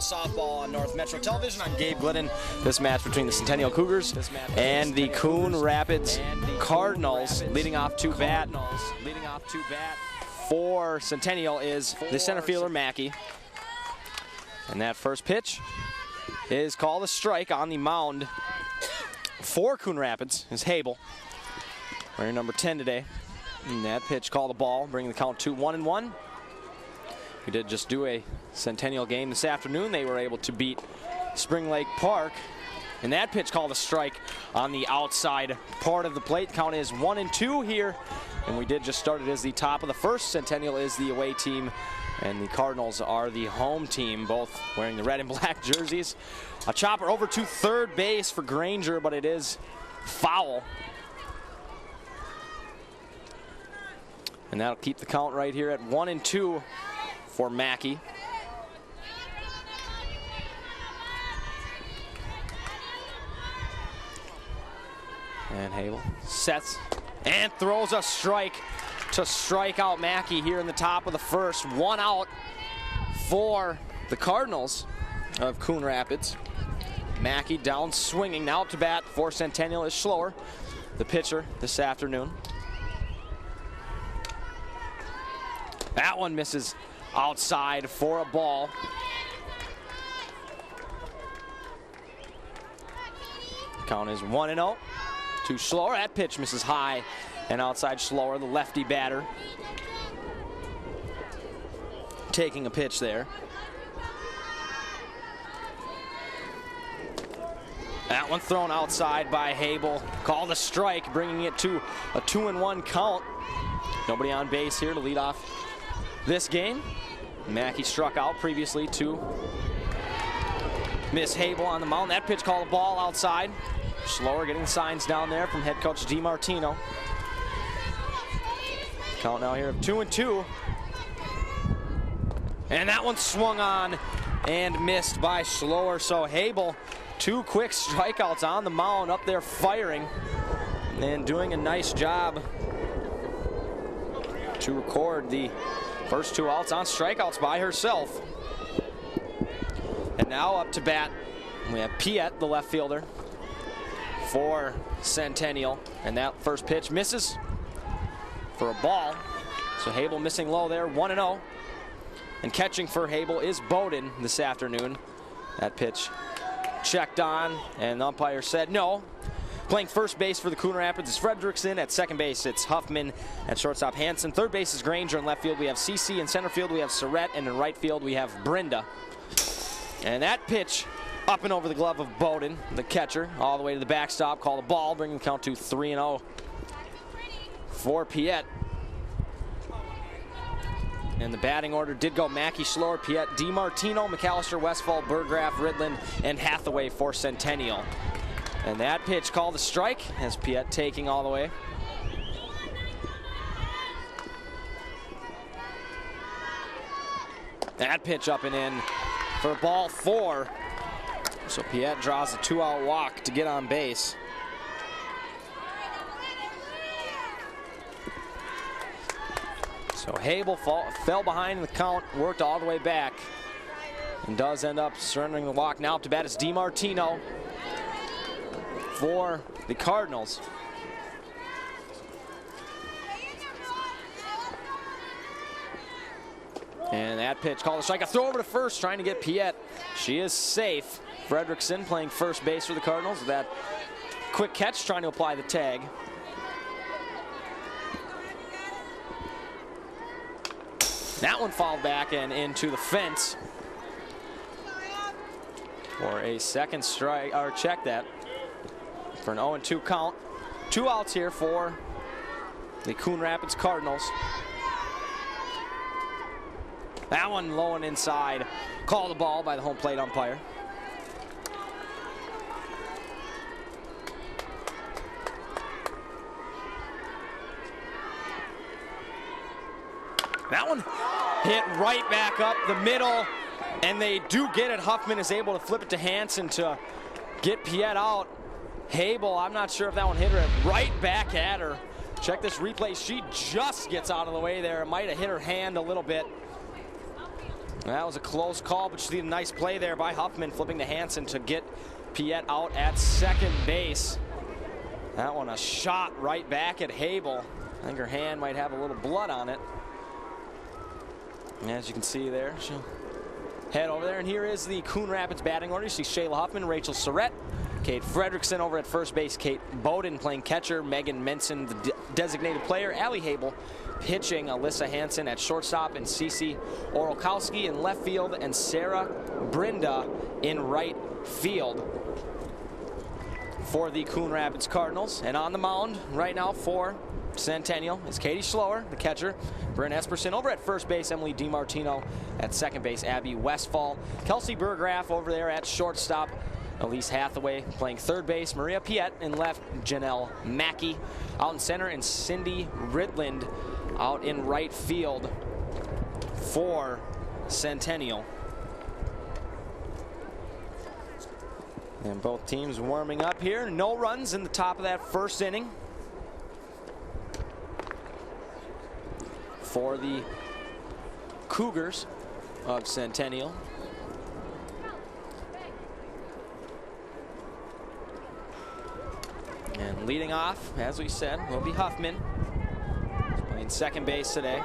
softball on North Metro Television. I'm Gabe Glidden. This match between the Centennial Cougars and the Coon Rapids Cardinals. Leading off to bat for Centennial is the center fielder, Mackey. And that first pitch is called a strike. On the mound for Coon Rapids is Habel, wearing number 10 today. And that pitch called a ball, bringing the count to 1-1. We did just do a Centennial game this afternoon. They were able to beat Spring Lake Park. And that pitch called a strike on the outside part of the plate. The count is 1-2 here. And we did just start it as the top of the first. Centennial is the away team, and the Cardinals are the home team, both wearing the red and black jerseys. A chopper over to third base for Granger, but it is foul. And that'll keep the count right here at 1-2 for Mackey. And Habel sets and throws a strike to strike out Mackey here in the top of the first. One out for the Cardinals of Coon Rapids. Mackey down swinging. Now up to bat for Centennial is Schloer, the pitcher this afternoon. That one misses outside for a ball. Count is 1-0 to Schloer. That pitch misses high and outside. Schloer, the lefty batter, taking a pitch there. That one thrown outside by Habel. Called a strike, bringing it to a 2-1 count. Nobody on base here to lead off this game. Mackey struck out previously to miss Habel on the mound. That pitch called a ball outside. Schloer getting signs down there from head coach DiMartino. Count now here of 2-2. And that one swung on and missed by Schloer. So Habel, two quick strikeouts on the mound, up there firing and doing a nice job to record the first two outs on strikeouts by herself. And now up to bat, we have Piet, the left fielder for Centennial. And that first pitch misses for a ball. So Habel missing low there, 1-0. And catching for Habel is Bowden this afternoon. That pitch checked on, and the umpire said no. Playing first base for the Coon Rapids is Fredrickson. At second base, it's Huffman. At shortstop, Hansen. Third base is Granger. In left field, we have CC. In center field, we have Surrett. And in right field, we have Brenda. And that pitch up and over the glove of Bowden, the catcher, all the way to the backstop. Call the ball, bringing the count to 3-0 for Piet. And the batting order did go Mackey, Schloer, Piet, DiMartino, McAllister, Westfall, Burgraff, Ridland, and Hathaway for Centennial. And that pitch called a strike as Piet taking all the way. That pitch up and in for ball 4. So Piet draws a 2-out walk to get on base. So Habel fell behind in the count, worked all the way back, and does end up surrendering the walk. Now up to bat is DiMartino for the Cardinals. And that pitch called a strike. A throw over to first, trying to get Piet. She is safe. Fredrickson playing first base for the Cardinals with that quick catch, trying to apply the tag. That one fouled back and into the fence for a second strike, or check that, for an 0-2 count. 2 outs here for the Coon Rapids Cardinals. That one low and inside. Called the ball by the home plate umpire. That one hit right back up the middle, and they do get it. Huffman is able to flip it to Hansen to get Piet out. Habel, I'm not sure if that one hit her right back at her. Check this replay. She just gets out of the way there. It might have hit her hand a little bit. That was a close call, but you see a nice play there by Huffman, flipping to Hansen to get Piet out at second base. That one a shot right back at Habel. I think her hand might have a little blood on it. And as you can see there, she'll head over there. And here is the Coon Rapids batting order. You see Shayla Huffman, Rachel Surrett, Kate Fredrickson over at first base, Kate Bowden playing catcher, Megan Menson, the designated player, Allie Habel pitching, Alyssa Hansen at shortstop, and Cece Orokowski in left field, and Sarah Brinda in right field for the Coon Rapids Cardinals. And on the mound right now for Centennial is Katie Schloer, the catcher, Bryn Esperson over at first base, Emily DiMartino at second base, Abby Westfall, Kelsey Burgraff over there at shortstop, Elise Hathaway playing third base, Maria Piet in left, Janelle Mackey out in center, and Cindy Ridland out in right field for Centennial. And both teams warming up here. No runs in the top of that first inning for the Cougars of Centennial. And leading off, as we said, will be Huffman. He's playing second base today.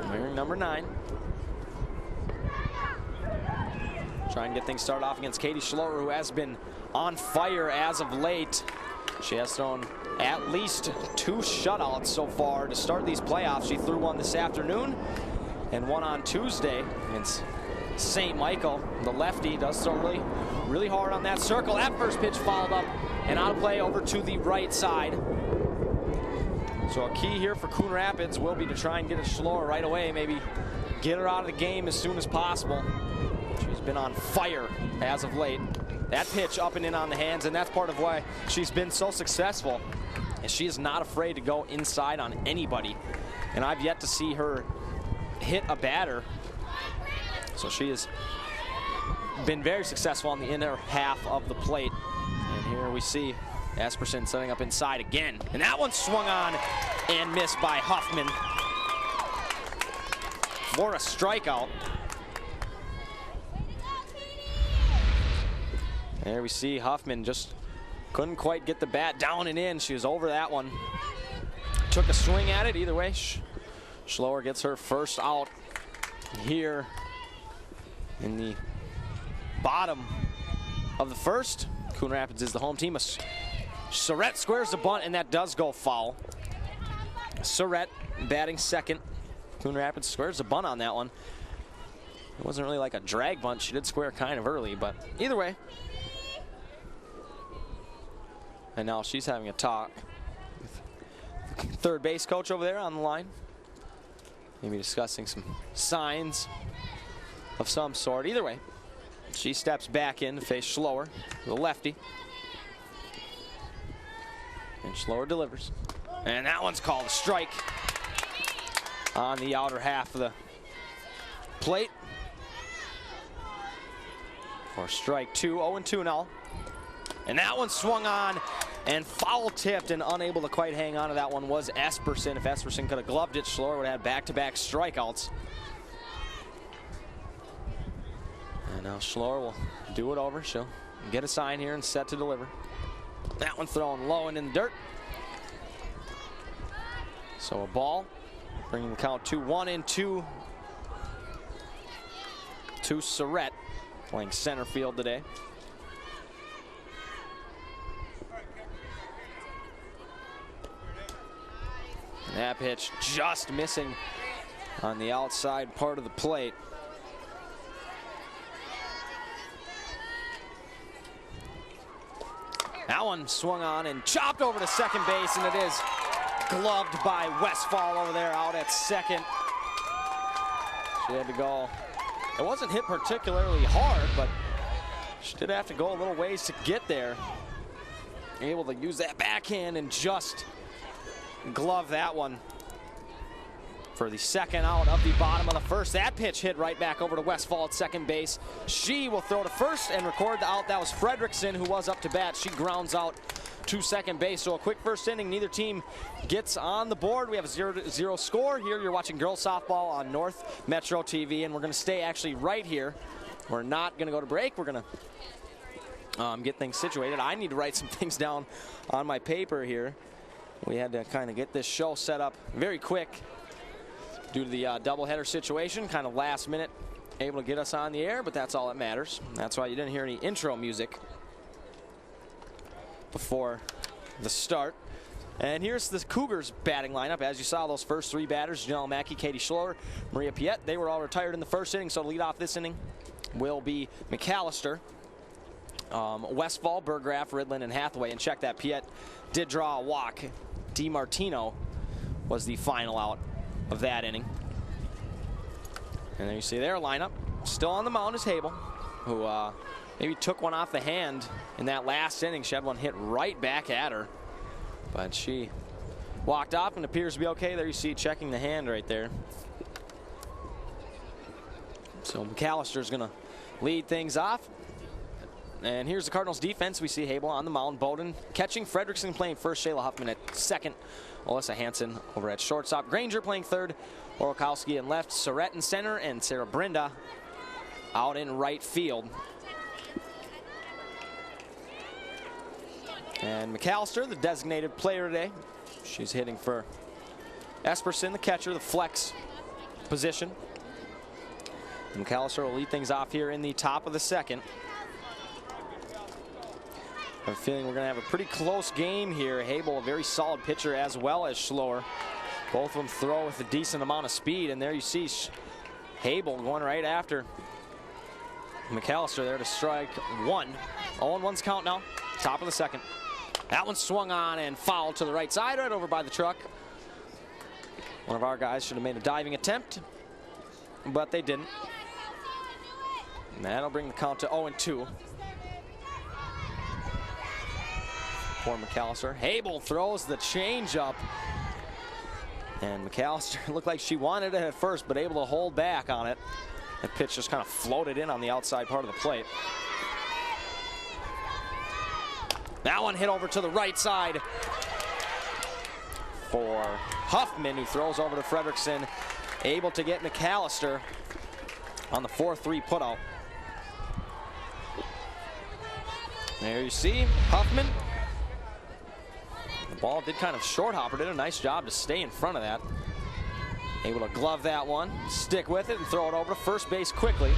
Wearing number 9. Trying to get things started off against Katie Schloer, who has been on fire as of late. She has thrown at least 2 shutouts so far to start these playoffs. She threw one this afternoon and one on Tuesday against St. Michael. The lefty does throw really hard on that circle. That first pitch fouled up and out of play over to the right side. So a key here for Coon Rapids will be to try and get a Schloer right away, maybe get her out of the game as soon as possible. She's been on fire as of late. That pitch up and in on the hands, and that's part of why she's been so successful. And she is not afraid to go inside on anybody. And I've yet to see her hit a batter. So she has been very successful on the inner half of the plate. And here we see Esperson setting up inside again. And that one swung on and missed by Huffman for a strikeout. There we see Huffman just couldn't quite get the bat down and in. She was over that one. Took a swing at it. Either way, Schloer gets her first out here in the bottom of the first. Coon Rapids is the home team. Surrett squares the bunt, and that does go foul. Surrett batting second. Coon Rapids squares the bunt on that one. It wasn't really like a drag bunt. She did square kind of early, but either way. And now she's having a talk with the third base coach over there on the line. Maybe discussing some signs of some sort. Either way, she steps back in to face Schloer, the lefty. And Schloer delivers. And that one's called a strike on the outer half of the plate. For strike 2, 0-2 now. And that one swung on and foul tipped, and unable to quite hang on to that one was Esperson. If Esperson could have gloved it, Schloer would have had back-to-back strikeouts. And now Schloer will do it over. She'll get a sign here and set to deliver. That one thrown low and in the dirt. So a ball, bringing the count to 1-2 to Surrett, playing center field today. And that pitch just missing on the outside part of the plate. That one swung on and chopped over to second base, and it is gloved by Westfall over there out at second. She had to go. It wasn't hit particularly hard, but she did have to go a little ways to get there. Able to use that backhand and just glove that one for the second out of the bottom of the first. That pitch hit right back over to Westfall at second base. She will throw to first and record the out. That was Fredrickson, who was up to bat. She grounds out to second base. So a quick first inning. Neither team gets on the board. We have a 0-0 score here. You're watching girls softball on North Metro TV, and we're going to stay actually right here. We're not going to go to break. We're going to get things situated. I need to write some things down on my paper here. We had to kind of get this show set up very quick due to the doubleheader situation, kind of last minute able to get us on the air, but that's all that matters. That's why you didn't hear any intro music before the start. And here's the Cougars batting lineup. As you saw, those first three batters, Janelle Mackey, Katie Schloer, Maria Piet, they were all retired in the first inning, so to lead off this inning will be McAllister, Westfall, Burgraff, Ridland, and Hathaway. And check that, Piet did draw a walk. DiMartino was the final out of that inning. And there you see their lineup. Still on the mound is Habel, who maybe took one off the hand in that last inning. She had one hit right back at her, but she walked off and appears to be okay. There you see checking the hand right there. So McAllister's going to lead things off. And here's the Cardinals defense. We see Habel on the mound, Bowden catching, Fredrickson playing first, Shayla Huffman at second, Alyssa Hansen over at shortstop, Granger playing third, Orokowski in left, Surratt in center, and Sarah Brinda out in right field. And McAllister, the designated player today. She's hitting for Esperson, the catcher, the flex position. And McAllister will lead things off here in the top of the second. I have a feeling we're going to have a pretty close game here. Habel, a very solid pitcher, as well as Schloer. Both of them throw with a decent amount of speed, and there you see Habel going right after McAllister there to strike one. 0-1's count now, top of the second. That one swung on and fouled to the right side, right over by the truck. One of our guys should have made a diving attempt, but they didn't. And that'll bring the count to 0-2. For McAllister. Habel throws the changeup. And McAllister looked like she wanted it at first, but able to hold back on it. The pitch just kind of floated in on the outside part of the plate. That one hit over to the right side for Huffman, who throws over to Fredrickson. Able to get McAllister on the 4-3 putout. There you see Huffman. The ball did kind of short hopper, did a nice job to stay in front of that. Able to glove that one, stick with it, and throw it over to first base quickly.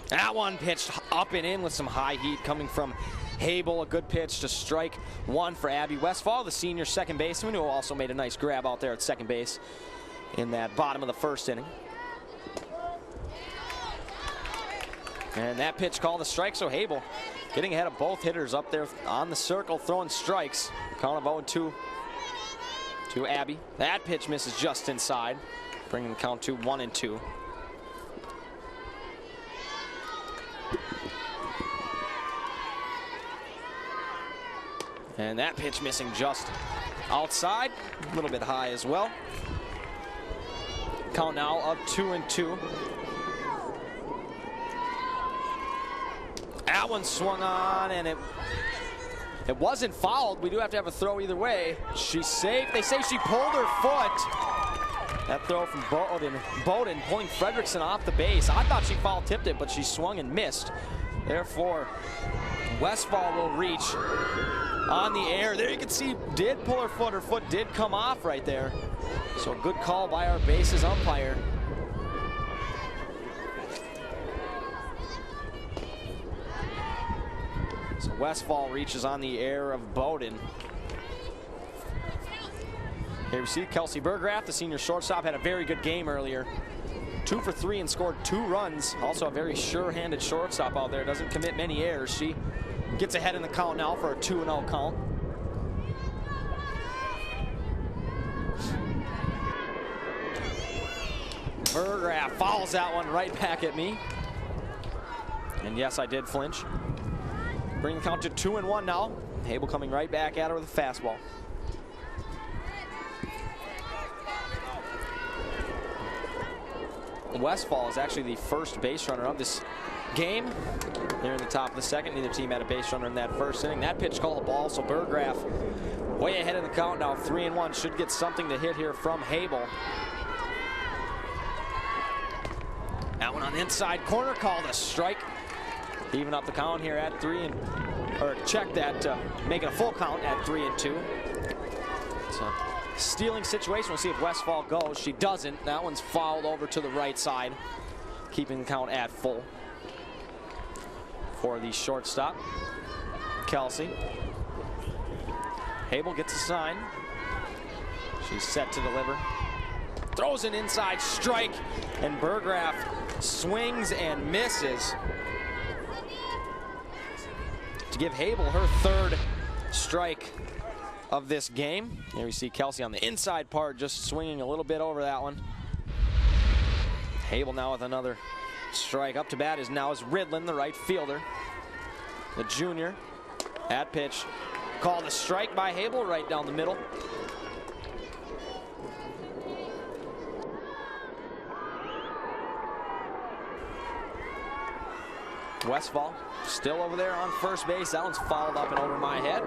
That one pitched up and in with some high heat coming from Habel. A good pitch to strike one for Abby Westfall, the senior second baseman, who also made a nice grab out there at second base in that bottom of the first inning. And that pitch called a strike, so Habel getting ahead of both hitters up there on the circle, throwing strikes. Count of 0-2 to Abby. That pitch misses just inside, bringing the count to 1-2. And that pitch missing just outside, a little bit high as well. Count now of 2-2. That one swung on, and it wasn't fouled. We do have to have a throw either way. She's safe. They say she pulled her foot. That throw from Bowden pulling Fredrickson off the base. I thought she foul tipped it, but she swung and missed. Therefore, Westfall will reach on the air. There you can see, did pull her foot. Her foot did come off right there. So a good call by our bases umpire. So Westfall reaches on the air of Bowden. Here we see Kelsey Burgraff, the senior shortstop, had a very good game earlier. 2 for 3 and scored 2 runs. Also a very sure-handed shortstop out there. Doesn't commit many errors. She gets ahead in the count now for a 2-0 count. Burgraff fouls that one right back at me. And yes, I did flinch. Bring the count to 2-1 now. Habel coming right back at her with a fastball. Westfall is actually the first base runner of this game here in the top of the second. Neither team had a base runner in that first inning. That pitch called a ball, so Burgraff way ahead in the count now, 3-1. Should get something to hit here from Habel. That one on the inside corner, called a strike. Even up the count here at 3 and, or check that, making a full count at 3-2. It's a stealing situation. We'll see if Westfall goes. She doesn't. That one's fouled over to the right side, keeping the count at full. For the shortstop, Kelsey. Habel gets a sign. She's set to deliver. Throws an inside strike, and Burgraff swings and misses to give Habel her third strike of this game. There we see Kelsey on the inside part, just swinging a little bit over that one. Habel now with another strike. Up to bat is Ridlin, the right fielder. The junior at pitch. Called a strike by Habel right down the middle. Westfall still over there on first base. That one's fouled up and over my head.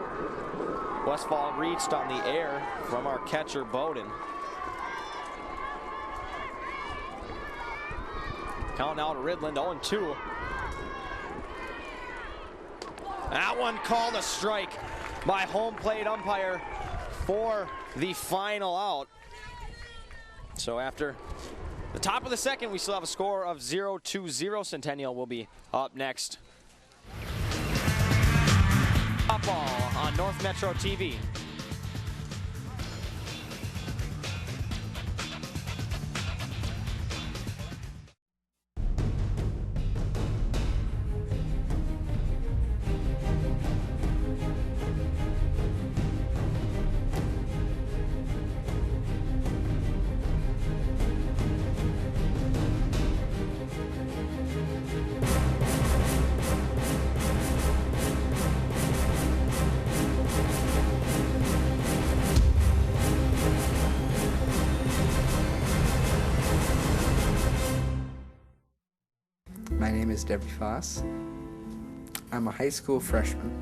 Westfall reached on the air from our catcher, Bowden. Count now to Ridland, 0-2. That one called a strike by home plate umpire for the final out. So after the top of the second, we still have a score of 0-0. Centennial will be up next. Football on North Metro TV. My name is Debbie Foss. I'm a high school freshman.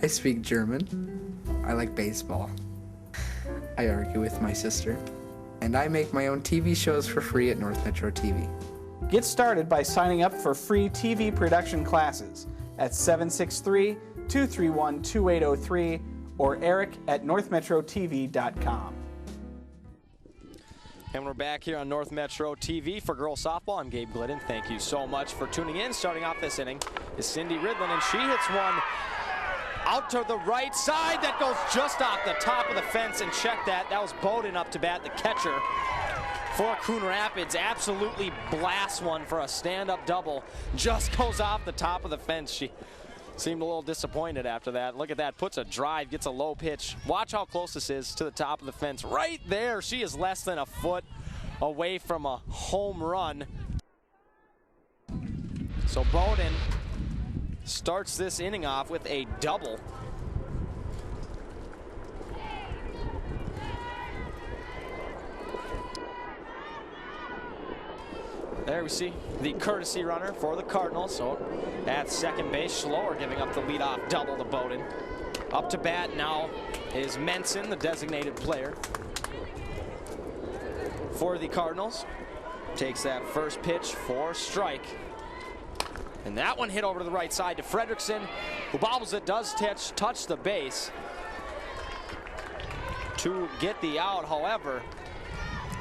I speak German. I like baseball. I argue with my sister. And I make my own TV shows for free at North Metro TV. Get started by signing up for free TV production classes at 763-231-2803 or eric@northmetrotv.com. And we're back here on North Metro TV for girls softball. I'm Gabe Glidden. Thank you so much for tuning in. Starting off this inning is Cindy Ridlin, and she hits one out to the right side that goes just off the top of the fence. And check that. That was Bowden up to bat, the catcher for Coon Rapids. Absolutely blasts one for a stand-up double. Just goes off the top of the fence. She seemed a little disappointed after that. Look at that. Puts a drive, gets a low pitch. Watch how close this is to the top of the fence. Right there. She is less than a foot away from a home run. So Bowden starts this inning off with a double. There we see the courtesy runner for the Cardinals. So at second base, Schloer giving up the leadoff double to Bowden. Up to bat now is Menson, the designated player for the Cardinals. Takes that first pitch for strike. And that one hit over to the right side to Fredrickson, who bobbles it, does touch the base to get the out. However,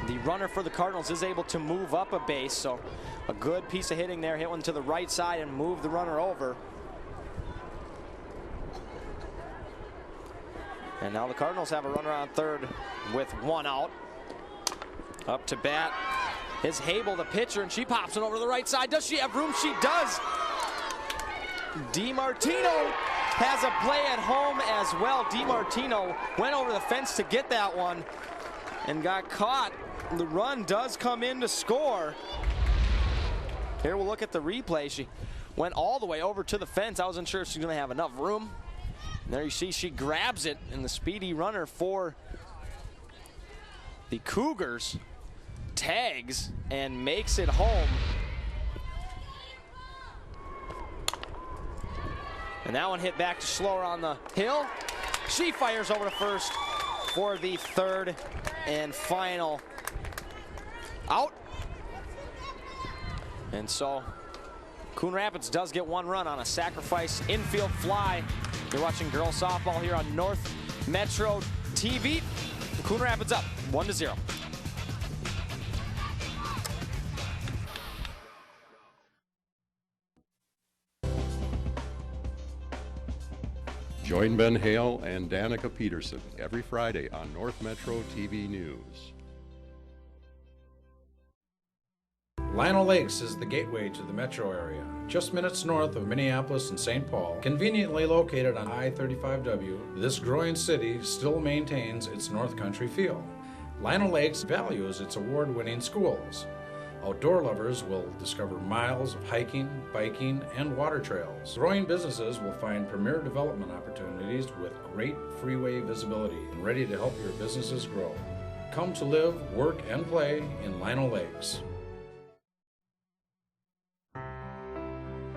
the runner for the Cardinals is able to move up a base, so a good piece of hitting there. Hit one to the right side and move the runner over. And now the Cardinals have a runner on third with one out. Up to bat is Habel, the pitcher, and she pops it over to the right side. Does she have room? She does. DiMartino has a play at home as well. DiMartino went over the fence to get that one and got caught. The run does come in to score. Here we'll look at the replay. She went all the way over to the fence. I wasn't sure if she's going to have enough room. And there you see she grabs it, and the speedy runner for the Cougars tags and makes it home. And that one hit back to Slower on the hill. She fires over to first for the third and final out. And so Coon Rapids does get one run on a sacrifice infield fly. You're watching girls softball here on North Metro TV. Coon Rapids up 1-0. Join Ben Hale and Danica Peterson every Friday on North Metro TV News. Lionel Lakes is the gateway to the metro area, just minutes north of Minneapolis and St. Paul. Conveniently located on I-35W, this growing city still maintains its North Country feel. Lionel Lakes values its award-winning schools. Outdoor lovers will discover miles of hiking, biking, and water trails. Growing businesses will find premier development opportunities with great freeway visibility and ready to help your businesses grow. Come to live, work, and play in Lionel Lakes.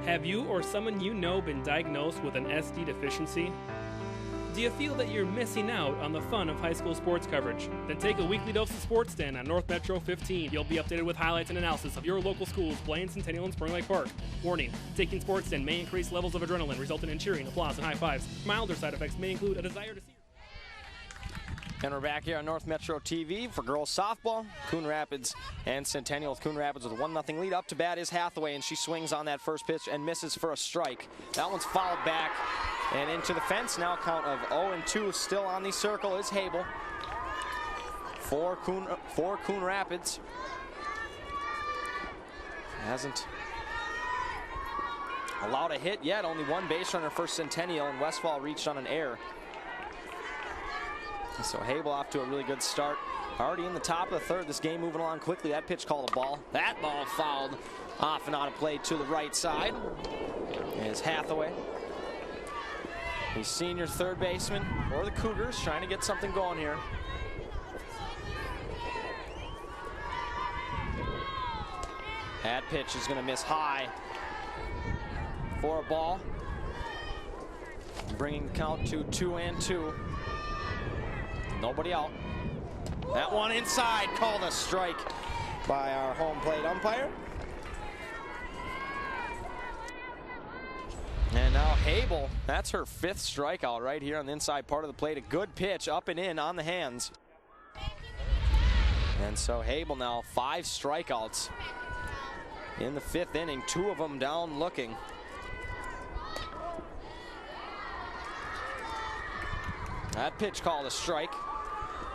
Have you or someone you know been diagnosed with an SD deficiency? Do you feel that you're missing out on the fun of high school sports coverage? Then take a weekly dose of Sports Den on North Metro 15. You'll be updated with highlights and analysis of your local schools, Blaine, Centennial, and Spring Lake Park. Warning, taking Sports Den may increase levels of adrenaline, resulting in cheering, applause, and high fives. Milder side effects may include a desire to see. And we're back here on North Metro TV for girls softball. Coon Rapids and Centennial. With Coon Rapids with a 1-0 lead. Up to bat is Hathaway, and she swings on that first pitch and misses for a strike. That one's fouled back and into the fence. Now a count of 0-2. Still on the circle is Habel for Coon Rapids. Hasn't allowed a hit yet. Only one base runner for Centennial, and Westfall reached on an error. So Habel off to a really good start. Already in the top of the third. This game moving along quickly. That pitch called a ball. That ball fouled off and out of play to the right side. Is Hathaway. The senior third baseman for the Cougars, trying to get something going here. That pitch is going to miss high for a ball. Bringing the count to 2-2. Nobody out. That one inside, called a strike by our home plate umpire. And now Habel, that's her 5th strikeout right here on the inside part of the plate. A good pitch up and in on the hands. And so Habel now 5 strikeouts in the 5th inning, 2 of them down looking. That pitch called a strike.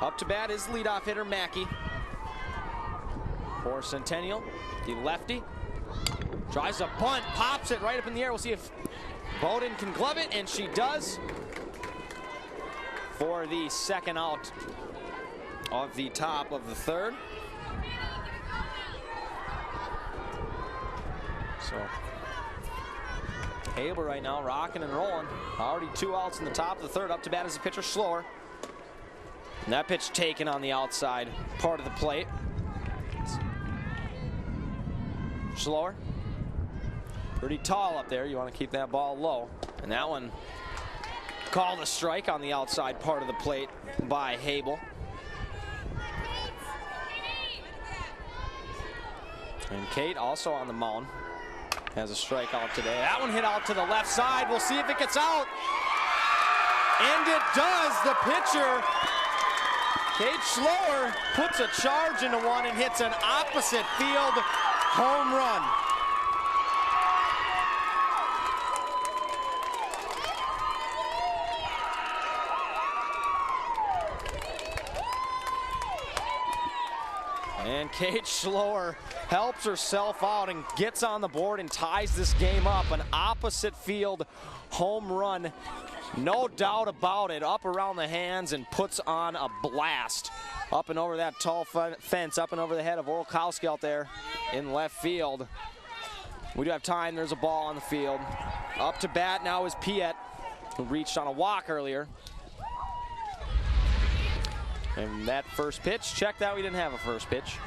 Up to bat is leadoff hitter Mackey for Centennial. The lefty tries a bunt, pops it right up in the air. We'll see if Bowden can glove it, and she does for the second out of the top of the third. So Habel right now rocking and rolling. Already 2 outs in the top of the third. Up to bat is the pitcher Slower. And that pitch taken on the outside part of the plate. Slower. Pretty tall up there. You want to keep that ball low. And that one called a strike on the outside part of the plate by Habel. And Kate also on the mound. Has a strikeout today. That one hit out to the left side. We'll see if it gets out. And it does. The pitcher, Kate Slower, puts a charge into one and hits an opposite field home run. And Kate Slower helps herself out and gets on the board and ties this game up. An opposite field home run, no doubt about it, up around the hands and puts on a blast. Up and over that tall fence, up and over the head of Orlkowski out there in left field. We do have time, there's a ball on the field. Up to bat now is Piet, who reached on a walk earlier. And that first pitch, check that, we didn't have a first pitch.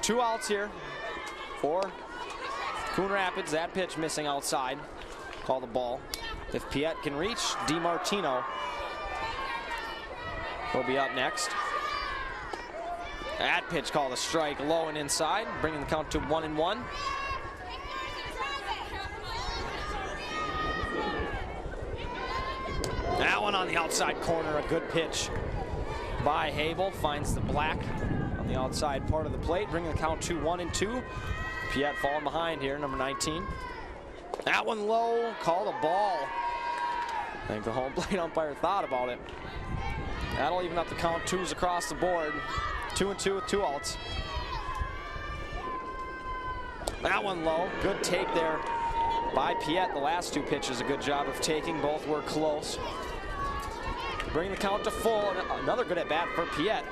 2 outs here for Coon Rapids, that pitch missing outside. Call the ball. If Piet can reach, DiMartino will be up next. That pitch called a strike, low and inside, bringing the count to 1-1. That one on the outside corner, a good pitch by Habel. Finds the black on the outside part of the plate, bringing the count to 1-2. Piet falling behind here, number 19. That one low, called a ball. I think the home plate umpire thought about it. That'll even up the count, 2s across the board. 2-2 with 2 outs. That one low, good take there by Piet. The last 2 pitches, a good job of taking. Both were close. Bring the count to full, and another good at bat for Piet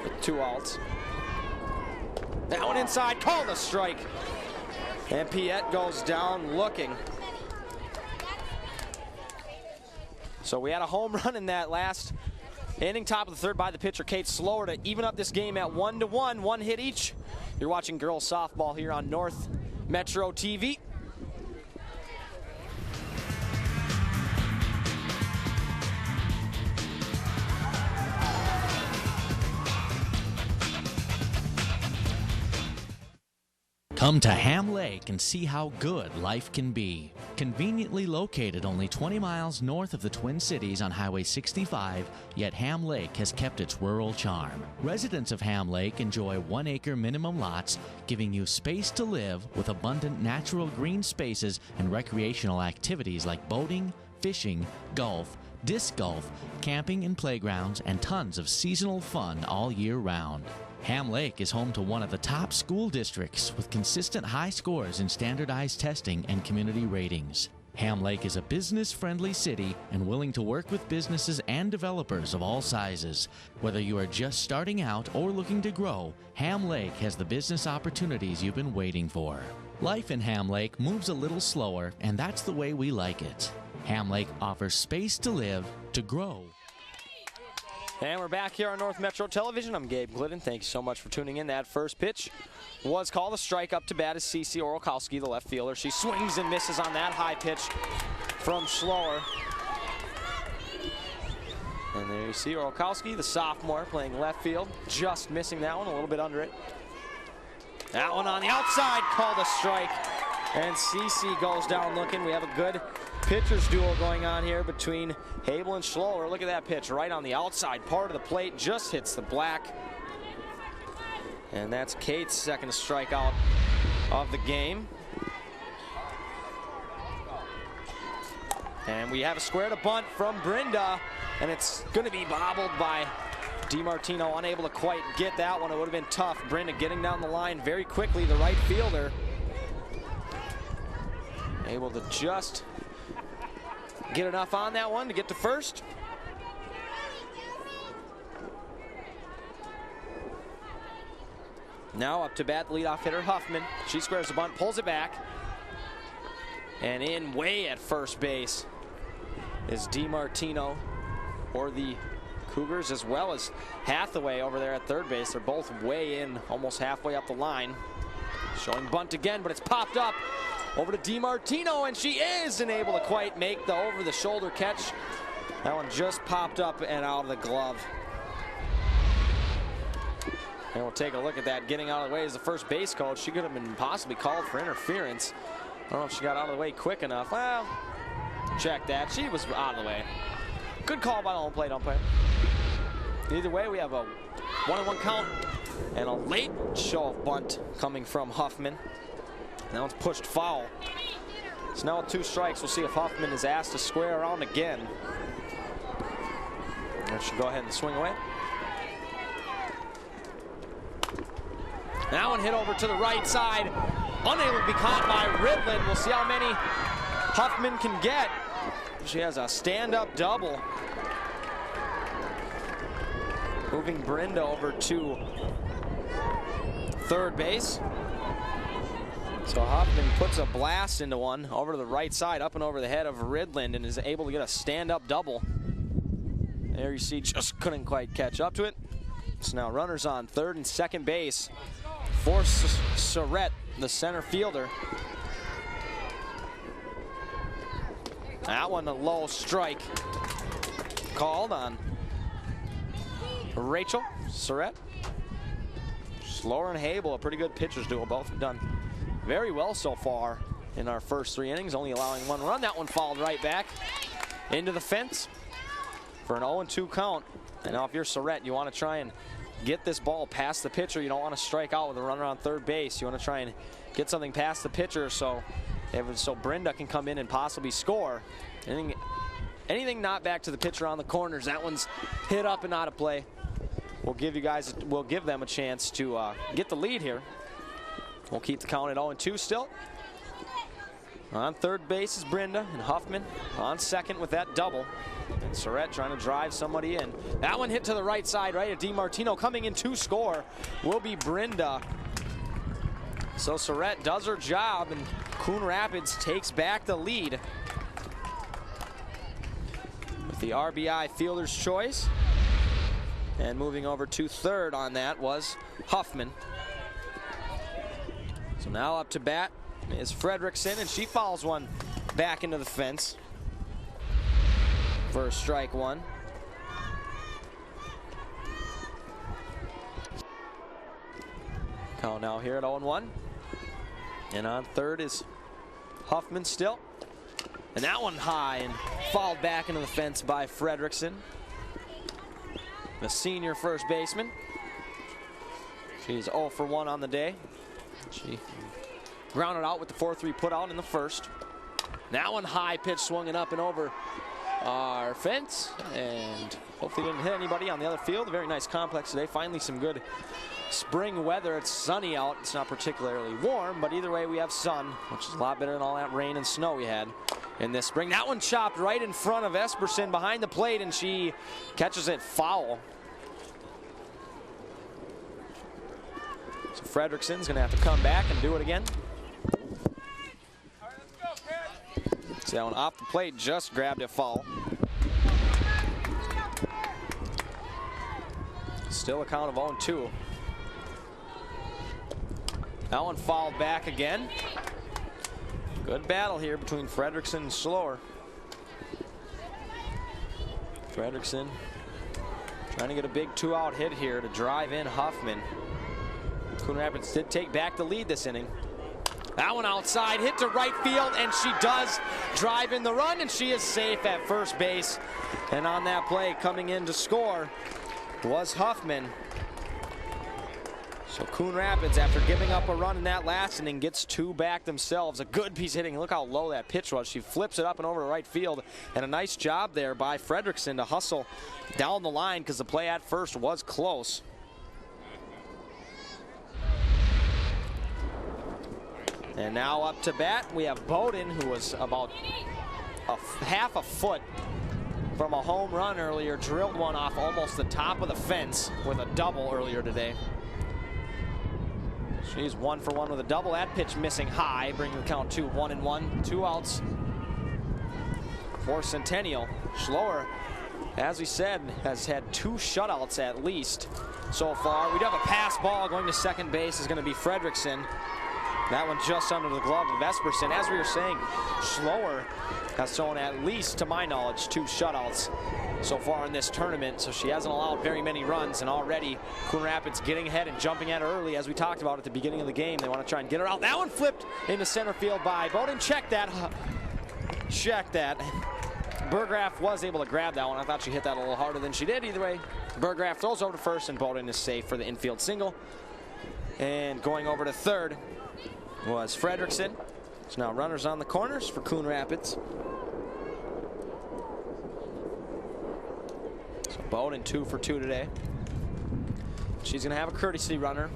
with 2 outs. That one inside, called a strike. And Piet goes down looking. So we had a home run in that last inning, top of the third by the pitcher, Kate Slower, to even up this game at 1-1, 1 hit each. You're watching girls softball here on North Metro TV. Come to Ham Lake and see how good life can be. Conveniently located only 20 miles north of the Twin Cities on Highway 65, yet Ham Lake has kept its rural charm. Residents of Ham Lake enjoy 1-acre minimum lots, giving you space to live with abundant natural green spaces and recreational activities like boating, fishing, golf, disc golf, camping and playgrounds, and tons of seasonal fun all year round. Ham Lake is home to one of the top school districts with consistent high scores in standardized testing and community ratings. Ham Lake is a business-friendly city and willing to work with businesses and developers of all sizes. Whether you are just starting out or looking to grow, Ham Lake has the business opportunities you've been waiting for. Life in Ham Lake moves a little slower, and that's the way we like it. Ham Lake offers space to live, to grow. And we're back here on North Metro Television. I'm Gabe Glidden. Thank you so much for tuning in. That first pitch was called a strike. Up to bat is Cece Orokowski, the left fielder. She swings and misses on that high pitch from Schloer. And there you see Orokowski, the sophomore, playing left field. Just missing that one, a little bit under it. That one on the outside, called a strike. And Cece goes down looking. We have a good pitchers duel going on here between Habel and Schloer. Look at that pitch right on the outside part of the plate, just hits the black. And that's Kate's second strikeout of the game. And we have a square to bunt from Brenda, and it's going to be bobbled by DiMartino, unable to quite get that one. It would have been tough. Brenda getting down the line very quickly, the right fielder. Able to just get enough on that one to get to first. Now up to bat, the leadoff hitter Huffman. She squares the bunt, pulls it back. And in way at first base is DiMartino for the Cougars, as well as Hathaway over there at third base. They're both way in, almost halfway up the line. Showing bunt again, but it's popped up. Over to DiMartino, and she isn't able to quite make the over-the-shoulder catch. That one just popped up and out of the glove. And we'll take a look at that. Getting out of the way is the first base coach. She could have been possibly called for interference. I don't know if she got out of the way quick enough. Well, check that. She was out of the way. Good call by the home plate umpire. Either way, we have a 1-1 count and a late show of bunt coming from Huffman. Now it's pushed foul. So now with 2 strikes, we'll see if Huffman is asked to square around again. And she'll go ahead and swing away. That one hit over to the right side. Unable to be caught by Ridland. We'll see how many Huffman can get. She has a stand-up double. Moving Brenda over to third base. So Huffman puts a blast into one over to the right side, up and over the head of Ridland, and is able to get a stand-up double. There you see, just couldn't quite catch up to it. So now runners on third and second base for Surrett the center fielder. That one a low strike called on Rachel Surratt. Slower and Hable, a pretty good pitchers duo. Both have done very well so far in our first 3 innings, only allowing 1 run. That one fouled right back into the fence for an 0-2 count. And now if you're Surratt, you want to try and get this ball past the pitcher. You don't want to strike out with a runner on third base. You want to try and get something past the pitcher so Brenda can come in and possibly score. Anything not back to the pitcher on the corners. That one's hit up and out of play. We'll give them a chance to get the lead here. We'll keep the count at 0-2 still. On third base is Brenda, and Huffman on second with that double. And Surratt trying to drive somebody in. That one hit to the right side, right at DiMartino. Coming in to score will be Brenda. So Surratt does her job, and Coon Rapids takes back the lead. With the RBI fielder's choice. And moving over to third on that was Huffman. So now up to bat is Fredrickson, and she fouls one back into the fence for strike 1. Count now here at 0-1. And on third is Huffman still. And that one high and fouled back into the fence by Fredrickson, the senior first baseman. She's 0 for 1 on the day. She grounded out with the 4-3 put out in the first. That one high pitch swung it up and over our fence, and hopefully didn't hit anybody on the other field. A very nice complex today. Finally some good spring weather. It's sunny out. It's not particularly warm, but either way we have sun, which is a lot better than all that rain and snow we had in this spring. That one chopped right in front of Esperson behind the plate, and she catches it foul. So Fredrickson's gonna have to come back and do it again. See that one off the plate, just grabbed it foul. Still a count of 0-2. That one fouled back again. Good battle here between Fredrickson and Slower. Fredrickson trying to get a big 2-out hit here to drive in Huffman. Coon Rapids did take back the lead this inning. That one outside, hit to right field, and she does drive in the run, and she is safe at first base. And on that play, coming in to score was Huffman. So Coon Rapids, after giving up a run in that last inning, gets 2 back themselves. A good piece of hitting. Look how low that pitch was. She flips it up and over to right field. And a nice job there by Fredrickson to hustle down the line because the play at first was close. And now up to bat, we have Bowden, who was about half a foot from a home run earlier. Drilled one off almost the top of the fence with a double earlier today. She's 1 for 1 with a double. That pitch missing high, bringing the count to 1-1. 2 outs for Centennial. Schloer, as we said, has had 2 shutouts at least so far. We do have a pass ball going to second base is going to be Fredrickson. That one just under the glove of Esperson. As we were saying, Schloer has thrown at least, to my knowledge, 2 shutouts so far in this tournament, so she hasn't allowed very many runs, and already Coon Rapids getting ahead and jumping at her early, as we talked about at the beginning of the game. They want to try and get her out. That one flipped into center field by Bowden. Check that. Burgraff was able to grab that one. I thought she hit that a little harder than she did. Either way, Burgraff throws over to first, and Bowden is safe for the infield single. And going over to third was Fredrickson. So now runners on the corners for Coon Rapids. So Bowden 2 for 2 today. She's going to have a courtesy runner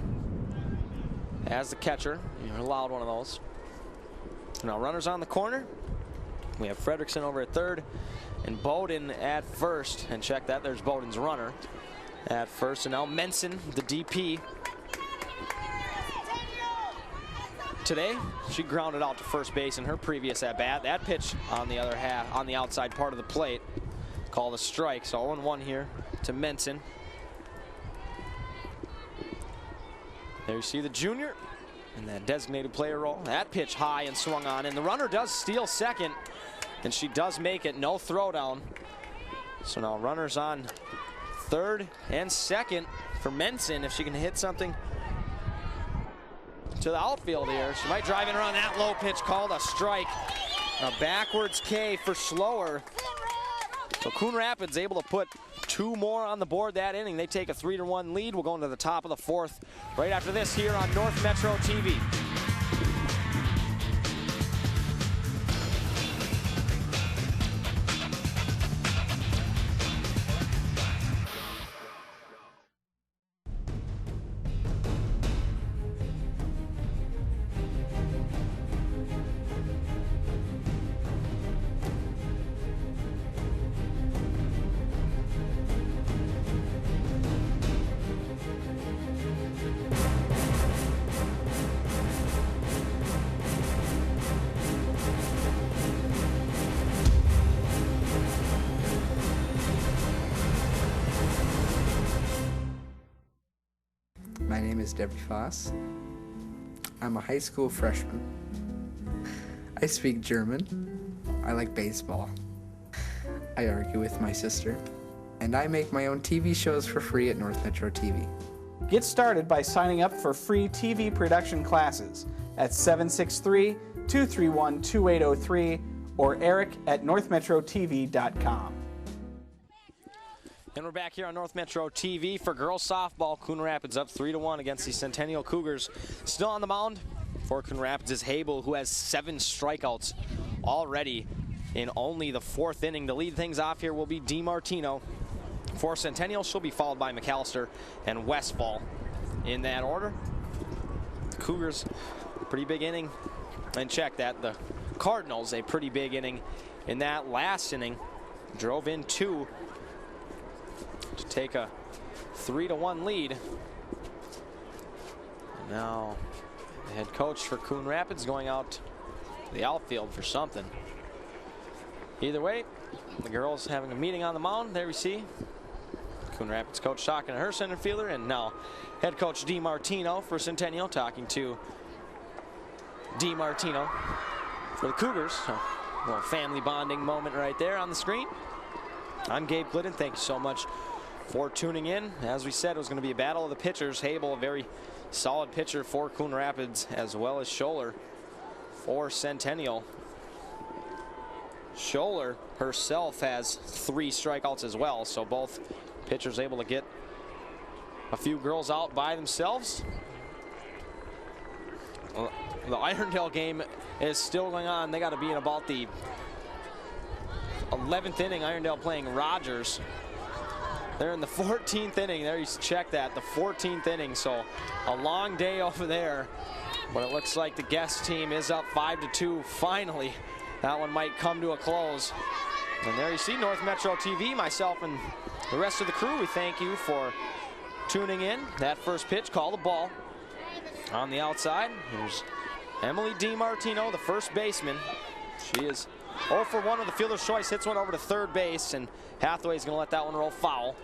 as the catcher. You're allowed one of those. So now runners on the corner. We have Fredrickson over at third and Bowden at first. And check that, there's Bowden's runner at first. And now Menson, the DP. Today, she grounded out to first base in her previous at-bat. That pitch on the other half, on the outside part of the plate, called a strike. So 0-1 here to Menson. There you see the junior in that designated player role. That pitch high and swung on, and the runner does steal second, and she does make it. No throwdown. So now runners on third and second for Menson. If she can hit something to the outfield here, she might drive in around that low pitch, called a strike. A backwards K for Schloer. So Coon Rapids able to put 2 more on the board that inning. They take a 3-1 lead. We'll go into the top of the 4th right after this here on North Metro TV. My name is Debbie Foss. I'm a high school freshman. I speak German. I like baseball. I argue with my sister. And I make my own TV shows for free at North Metro TV. Get started by signing up for free TV production classes at 763-231-2803 or eric@northmetrotv.com. And we're back here on North Metro TV for girls softball. Coon Rapids up 3-1 against the Centennial Cougars. Still on the mound for Coon Rapids is Habel, who has 7 strikeouts already in only the 4th inning. To lead things off here will be DiMartino. For Centennial, she'll be followed by McAllister and Westfall in that order. The Cougars, pretty big inning. And check that, the Cardinals, a pretty big inning in that last inning. Drove in 2 to take a 3-1 lead. And now the head coach for Coon Rapids going out to the outfield for something. Either way, the girls having a meeting on the mound. There we see Coon Rapids coach talking to her center fielder, and now head coach DiMartino for Centennial talking to DiMartino for the Cougars. So, a little family bonding moment right there on the screen. I'm Gabe Glidden. Thank you so much for tuning in. As we said, it was going to be a battle of the pitchers. Habel, a very solid pitcher for Coon Rapids, as well as Scholler for Centennial. Scholler herself has 3 strikeouts as well, so both pitchers able to get a few girls out by themselves. The Irondale game is still going on. They got to be in about the 11th inning. Irondale playing Rogers. They're in the 14th inning. There, you check that, the 14th inning. So a long day over there. But it looks like the guest team is up 5-2. Finally, that one might come to a close. And there you see North Metro TV. Myself and the rest of the crew, we thank you for tuning in. That first pitch, call the ball on the outside. Here's Emily DiMartino, the first baseman. She is 0 for 1 with the fielder's choice, hits one over to third base, and Hathaway's going to let that one roll foul.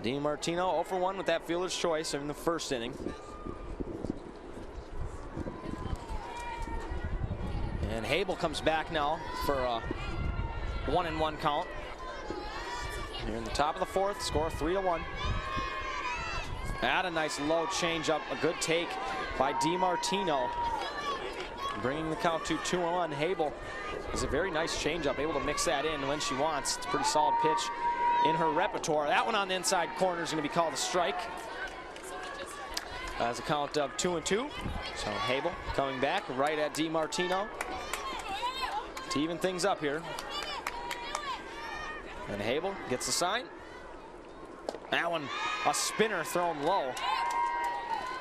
DiMartino 0 for 1 with that fielder's choice in the first inning. And Habel comes back now for a 1-1 count. Here in the top of the 4th, score 3-1. Add a nice low changeup, a good take by DiMartino, bringing the count to 2-1. Habel is a very nice changeup, able to mix that in when she wants. It's a pretty solid pitch in her repertoire. That one on the inside corner is going to be called a strike. As a count of 2-2. So Habel coming back right at DiMartino to even things up here. And Habel gets the sign. That one, a spinner thrown low.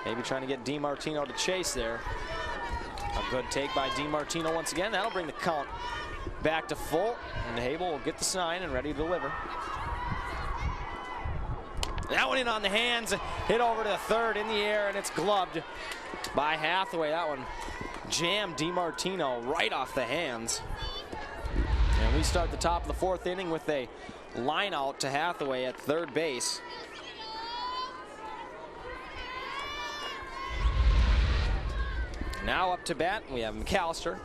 Maybe trying to get DiMartino to chase there. A good take by DiMartino once again. That'll bring the count back to full. And Habel will get the sign and ready to deliver. That one in on the hands, hit over to the third in the air, and it's gloved by Hathaway. That one jammed DiMartino right off the hands. And we start the top of the 4th inning with a line out to Hathaway at third base. Now up to bat, we have McAllister,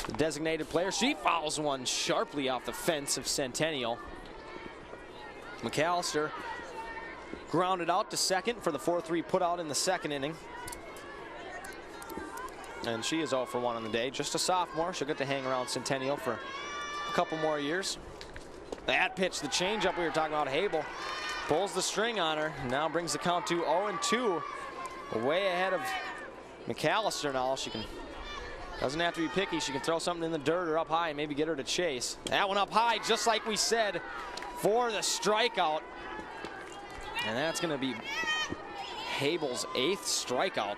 the designated player. She fouls one sharply off the fence of Centennial. McAllister grounded out to second for the 4-3 put out in the second inning. And she is 0 for 1 on the day. Just a sophomore. She'll get to hang around Centennial for a couple more years. That pitch, the changeup we were talking about, Habel pulls the string on her. Now brings the count to 0-2. Way ahead of McAllister now. She doesn't have to be picky. She can throw something in the dirt or up high and maybe get her to chase. That one up high, just like we said, for the strikeout. And that's going to be Habel's 8th strikeout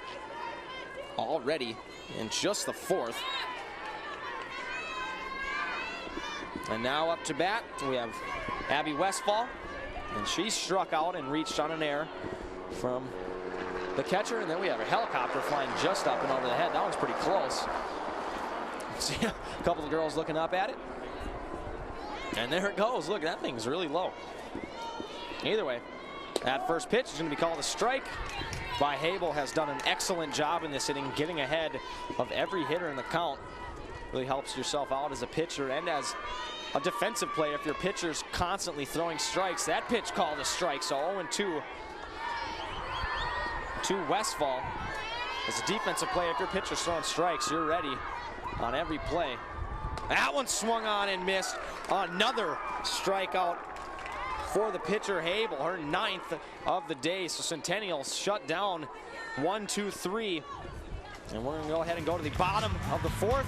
already, and just the 4th. And now up to bat, we have Abby Westfall, and she struck out and reached on an error from the catcher, and then we have a helicopter flying just up and over the head. That one's pretty close. See a couple of girls looking up at it, and there it goes. Look, that thing's really low. Either way, that first pitch is going to be called a strike by Habel. Has done an excellent job in this inning, getting ahead of every hitter in the count. Really helps yourself out as a pitcher and as a defensive player if your pitcher's constantly throwing strikes. That pitch called a strike, so 0-2 to Westfall. As a defensive player, if your pitcher's throwing strikes, you're ready on every play. That one swung on and missed. Another strikeout for the pitcher, Habel, her 9th of the day. So Centennial shut down 1, 2, 3. And we're going to go ahead and go to the bottom of the 4th.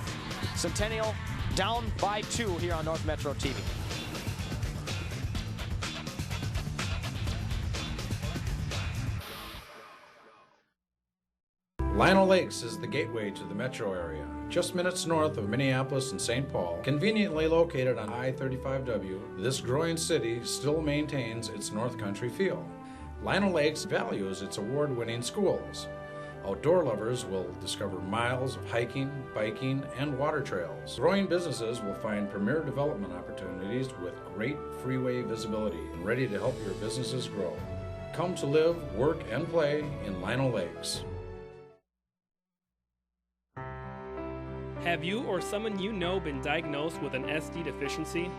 Centennial down by 2 here on North Metro TV. Lionel Lakes is the gateway to the metro area, just minutes north of Minneapolis and St. Paul. Conveniently located on I-35W, this growing city still maintains its North Country feel. Lionel Lakes values its award-winning schools. Outdoor lovers will discover miles of hiking, biking, and water trails. Growing businesses will find premier development opportunities with great freeway visibility and ready to help your businesses grow. Come to live, work, and play in Lionel Lakes. Have you or someone you know been diagnosed with an SD deficiency?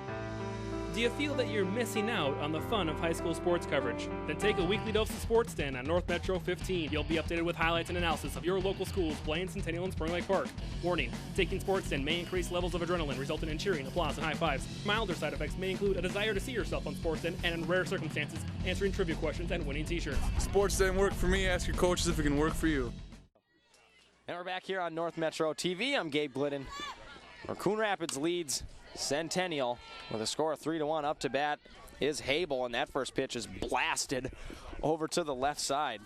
Do you feel that you're missing out on the fun of high school sports coverage? Then take a weekly dose of Sports Den on North Metro 15. You'll be updated with highlights and analysis of your local schools, Blaine, Centennial, and Spring Lake Park. Warning, taking Sports Den may increase levels of adrenaline, resulting in cheering, applause, and high fives. Milder side effects may include a desire to see yourself on Sports Den, and in rare circumstances, answering trivia questions and winning t-shirts. Sports Den work for me. Ask your coaches if it can work for you. And we're back here on North Metro TV. I'm Gabe Glidden. Where Coon Rapids leads Centennial with a score of 3-1. Up to bat is Habel, and that first pitch is blasted over to the left side.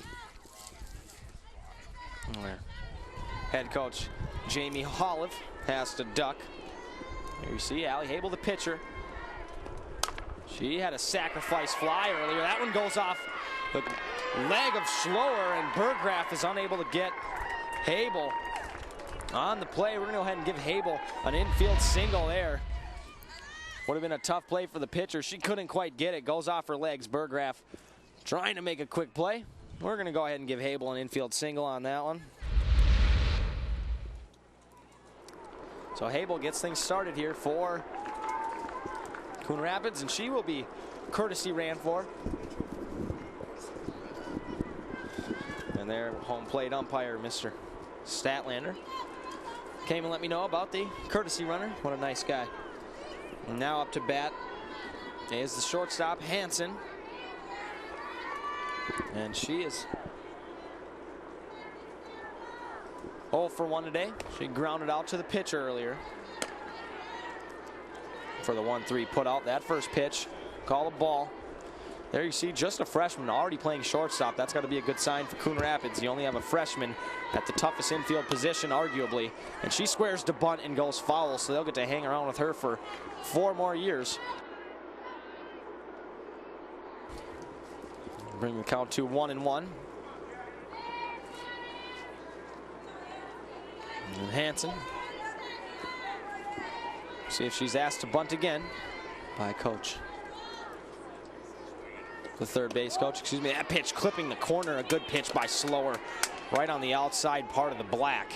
There. Head coach Jamie Holliff has to duck. Here you see Allie Habel, the pitcher. She had a sacrifice fly earlier. That one goes off the leg of Schloer, and Berggraf is unable to get Habel on the play. We're going to go ahead and give Habel an infield single there. Would have been a tough play for the pitcher. She couldn't quite get it. Goes off her legs. Berggraf trying to make a quick play. We're going to go ahead and give Habel an infield single on that one. So Habel gets things started here for Coon Rapids, and she will be courtesy ran for. And their home plate umpire, Mr. Statlander, came and let me know about the courtesy runner. What a nice guy. And now up to bat is the shortstop, Hansen. And she is 0 for 1 today. She grounded out to the pitcher earlier for the 1-3 put out. That first pitch, call a ball. There you see just a freshman already playing shortstop. That's got to be a good sign for Coon Rapids. You only have a freshman at the toughest infield position, arguably. And she squares to bunt and goes foul, so they'll get to hang around with her for 4 more years. Bring the count to 1-1. And Hansen. See if she's asked to bunt again by coach. The third base coach, excuse me. That pitch clipping the corner. A good pitch by Slower. right on the outside part of the black.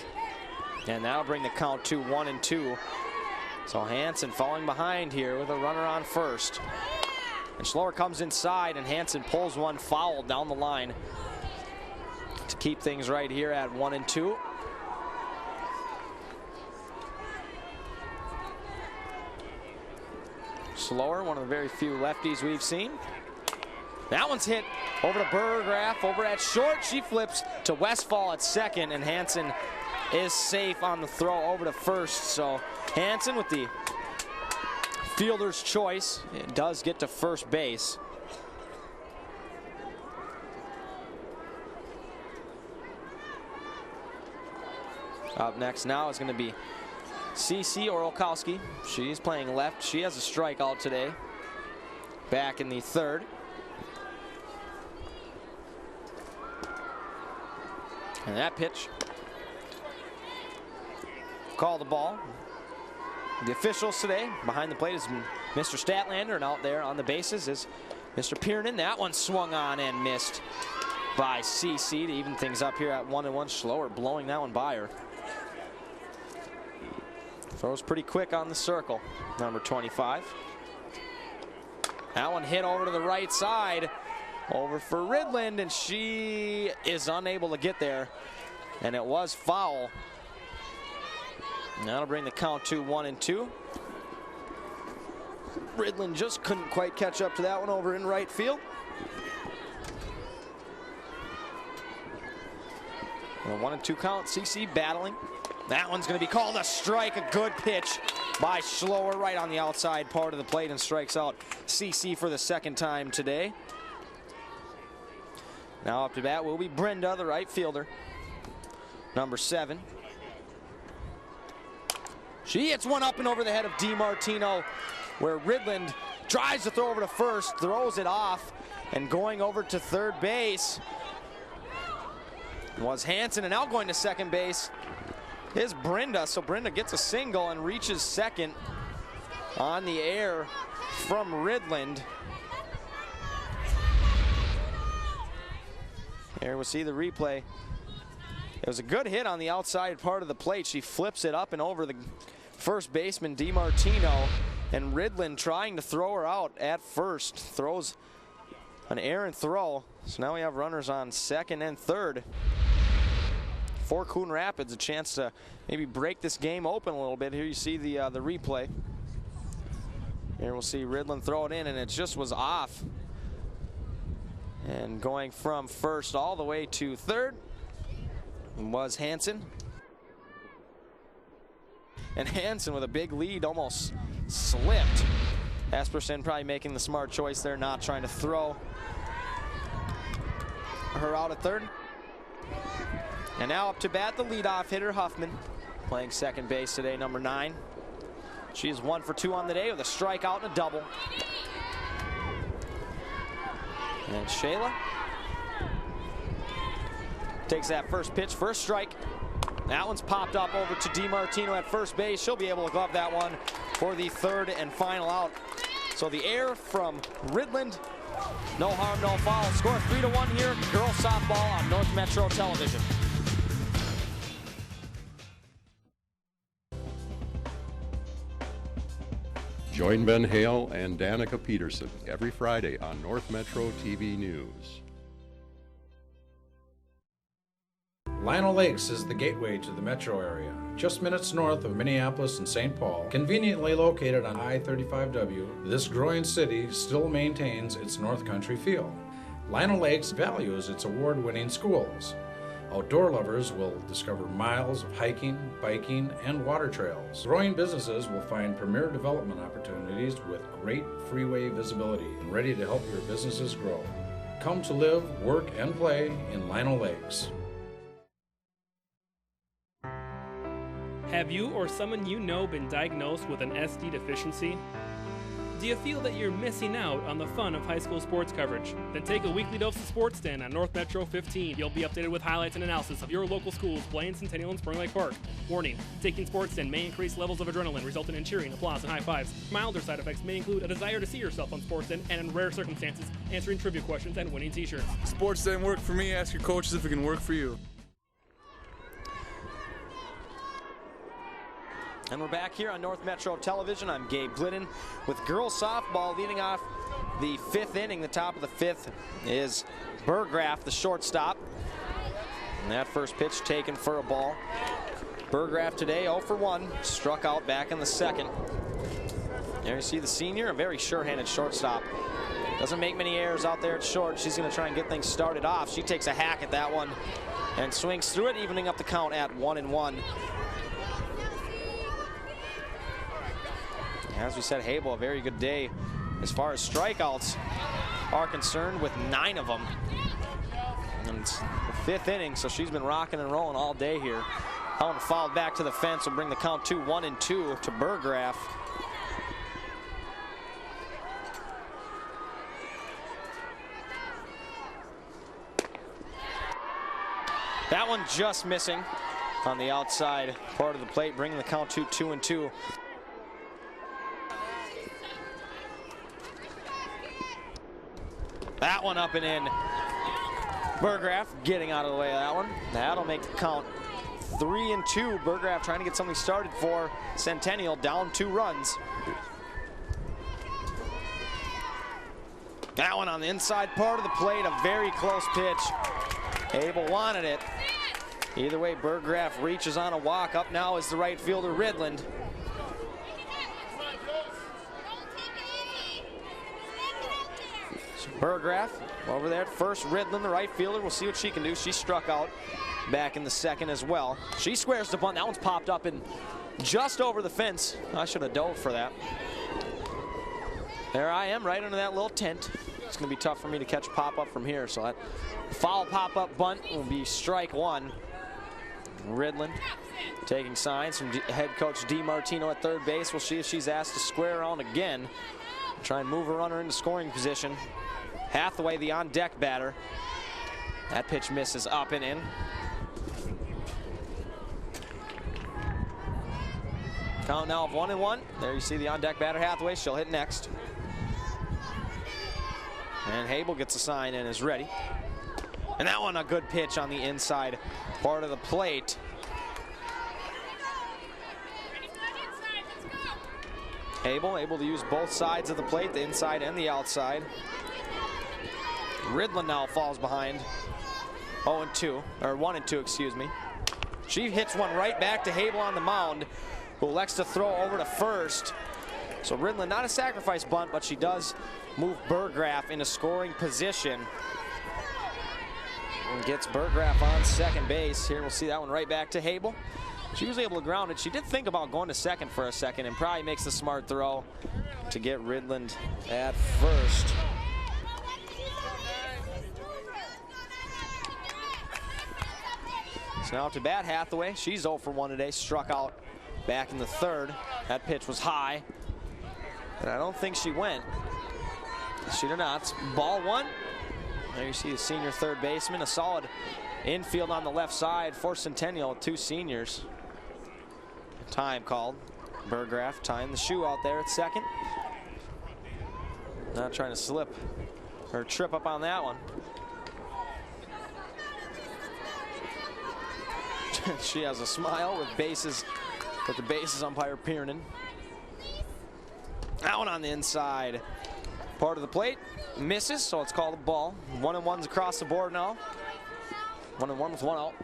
And that'll bring the count to 1-2. So Hansen falling behind here with a runner on first. And Schloer comes inside, and Hansen pulls one foul down the line to keep things right here at 1-2. Schloer, one of the very few lefties we've seen. That one's hit over to Burgraff over at short. She flips to Westfall at second, and Hansen is safe on the throw over to first. So Hansen with the fielder's choice, it does get to first base. Up next now is going to be CC Orolkowski. She's playing left. She has a strikeout today. Back in the third. And that pitch. Call the ball. The officials today behind the plate is Mr. Statlander, and out there on the bases is Mr. Piernan. That one swung on and missed by CC to even things up here at 1-1. Schloer blowing that one by her. Throws pretty quick on the circle, number 25. That one hit over to the right side, over for Ridland, and she is unable to get there, and it was foul. And that'll bring the count to 1-2. Ridland just couldn't quite catch up to that one over in right field. And a 1-2 count, CC battling. That one's going to be called a strike. A good pitch by Schloer right on the outside part of the plate and strikes out CC for the second time today. Now up to bat will be Brenda, the right fielder, number 7. She hits one up and over the head of DiMartino, where Ridland tries to throw over to first, throws it off, and going over to third base was Hansen, and now going to second base is Brenda. So Brenda gets a single and reaches second on the air from Ridland. Here we'll see the replay. It was a good hit on the outside part of the plate. She flips it up and over the first baseman DiMartino, and Ridland trying to throw her out at first. Throws an errant throw. So now we have runners on second and third. For Coon Rapids, a chance to maybe break this game open a little bit. Here you see the replay. Here we'll see Ridland throw it in, and it just was off. And going from first all the way to third was Hansen. And Hansen with a big lead almost slipped. Espersen probably making the smart choice there, not trying to throw her out at third. And now up to bat, the leadoff hitter, Huffman, playing second base today, number 9. She is 1 for 2 on the day with a strikeout and a double. And Shayla takes that first pitch, first strike. That one's popped up over to DiMartino at first base. She'll be able to glove that one for the third and final out. So the air from Ridland, no harm, no foul. Score 3-1 here, girls softball on North Metro Television. Join Ben Hale and Danica Peterson every Friday on North Metro TV News. Lino Lakes is the gateway to the metro area, just minutes north of Minneapolis and St. Paul. Conveniently located on I-35W, this growing city still maintains its North Country feel. Lino Lakes values its award-winning schools. Outdoor lovers will discover miles of hiking, biking, and water trails. Growing businesses will find premier development opportunities with great freeway visibility and ready to help your businesses grow. Come to live, work, and play in Lino Lakes. Have you or someone you know been diagnosed with an SD deficiency? Do you feel that you're missing out on the fun of high school sports coverage? Then take a weekly dose of Sports Den on North Metro 15. You'll be updated with highlights and analysis of your local schools playing Centennial and Spring Lake Park. Warning, taking Sports Den may increase levels of adrenaline, resulting in cheering, applause, and high fives. Milder side effects may include a desire to see yourself on Sports Den, and in rare circumstances, answering trivia questions and winning t-shirts. Sports didn't work for me. Ask your coaches if it can work for you. And we're back here on North Metro Television. I'm Gabe Glidden with girls softball leading off the 5th inning. The top of the 5th is Burgraff, the shortstop. And that first pitch taken for a ball. Burgraff today 0 for 1, struck out back in the 2nd. There you see the senior, a very sure-handed shortstop. Doesn't make many errors out there at short. She's going to try and get things started off. She takes a hack at that one and swings through it, evening up the count at 1-1. As we said, Habel, a very good day as far as strikeouts are concerned, with 9 of them. And it's the 5th inning, so she's been rocking and rolling all day here. That one fouled back to the fence will bring the count to 1-2 to Burgraff. That one just missing on the outside part of the plate, bringing the count to 2-2. That one up and in. Burgraff getting out of the way of that one. That'll make the count 3-2. Burgraff trying to get something started for Centennial, down 2 runs. That one on the inside part of the plate, a very close pitch. Abel wanted it. Either way, Burgraff reaches on a walk. Up now is the right fielder, Ridland. So Burgraff over there at first. Ridland, the right fielder. We'll see what she can do. She struck out back in the 2nd as well. She squares the bunt. That one's popped up and just over the fence. I should have dove for that. There I am, right under that little tent. It's going to be tough for me to catch pop-up from here, so that foul pop-up bunt will be strike 1. Ridland taking signs from head coach DiMartino at third base. We'll see if she's asked to square around again. Try and move a runner into scoring position. Hathaway, the on-deck batter. That pitch misses up and in. Count now of 1-1. There you see the on-deck batter, Hathaway. She'll hit next. And Habel gets a sign and is ready. And that one a good pitch on the inside part of the plate. Habel able to use both sides of the plate, the inside and the outside. Ridland now falls behind 0-2, or 1-2, excuse me. She hits one right back to Habel on the mound, who elects to throw over to first. So Ridland, not a sacrifice bunt, but she does move Burgraff into scoring position. And gets Burgraff on second base. Here we'll see that one right back to Habel. She was able to ground it. She did think about going to second for a second and probably makes the smart throw to get Ridland at first. So now to bat Hathaway. She's 0 for 1 today. Struck out back in the 3rd. That pitch was high. And I don't think she went. She did not. Ball 1. There you see the senior third baseman. A solid infield on the left side for Centennial. 2 seniors. Time called. Burgraff tying the shoe out there at second. Not trying to slip or trip up on that one. She has a smile with the bases umpire Piernan. That one on the inside part of the plate misses, so it's called a ball. 1-1's across the board now. 1-1 with 1 out.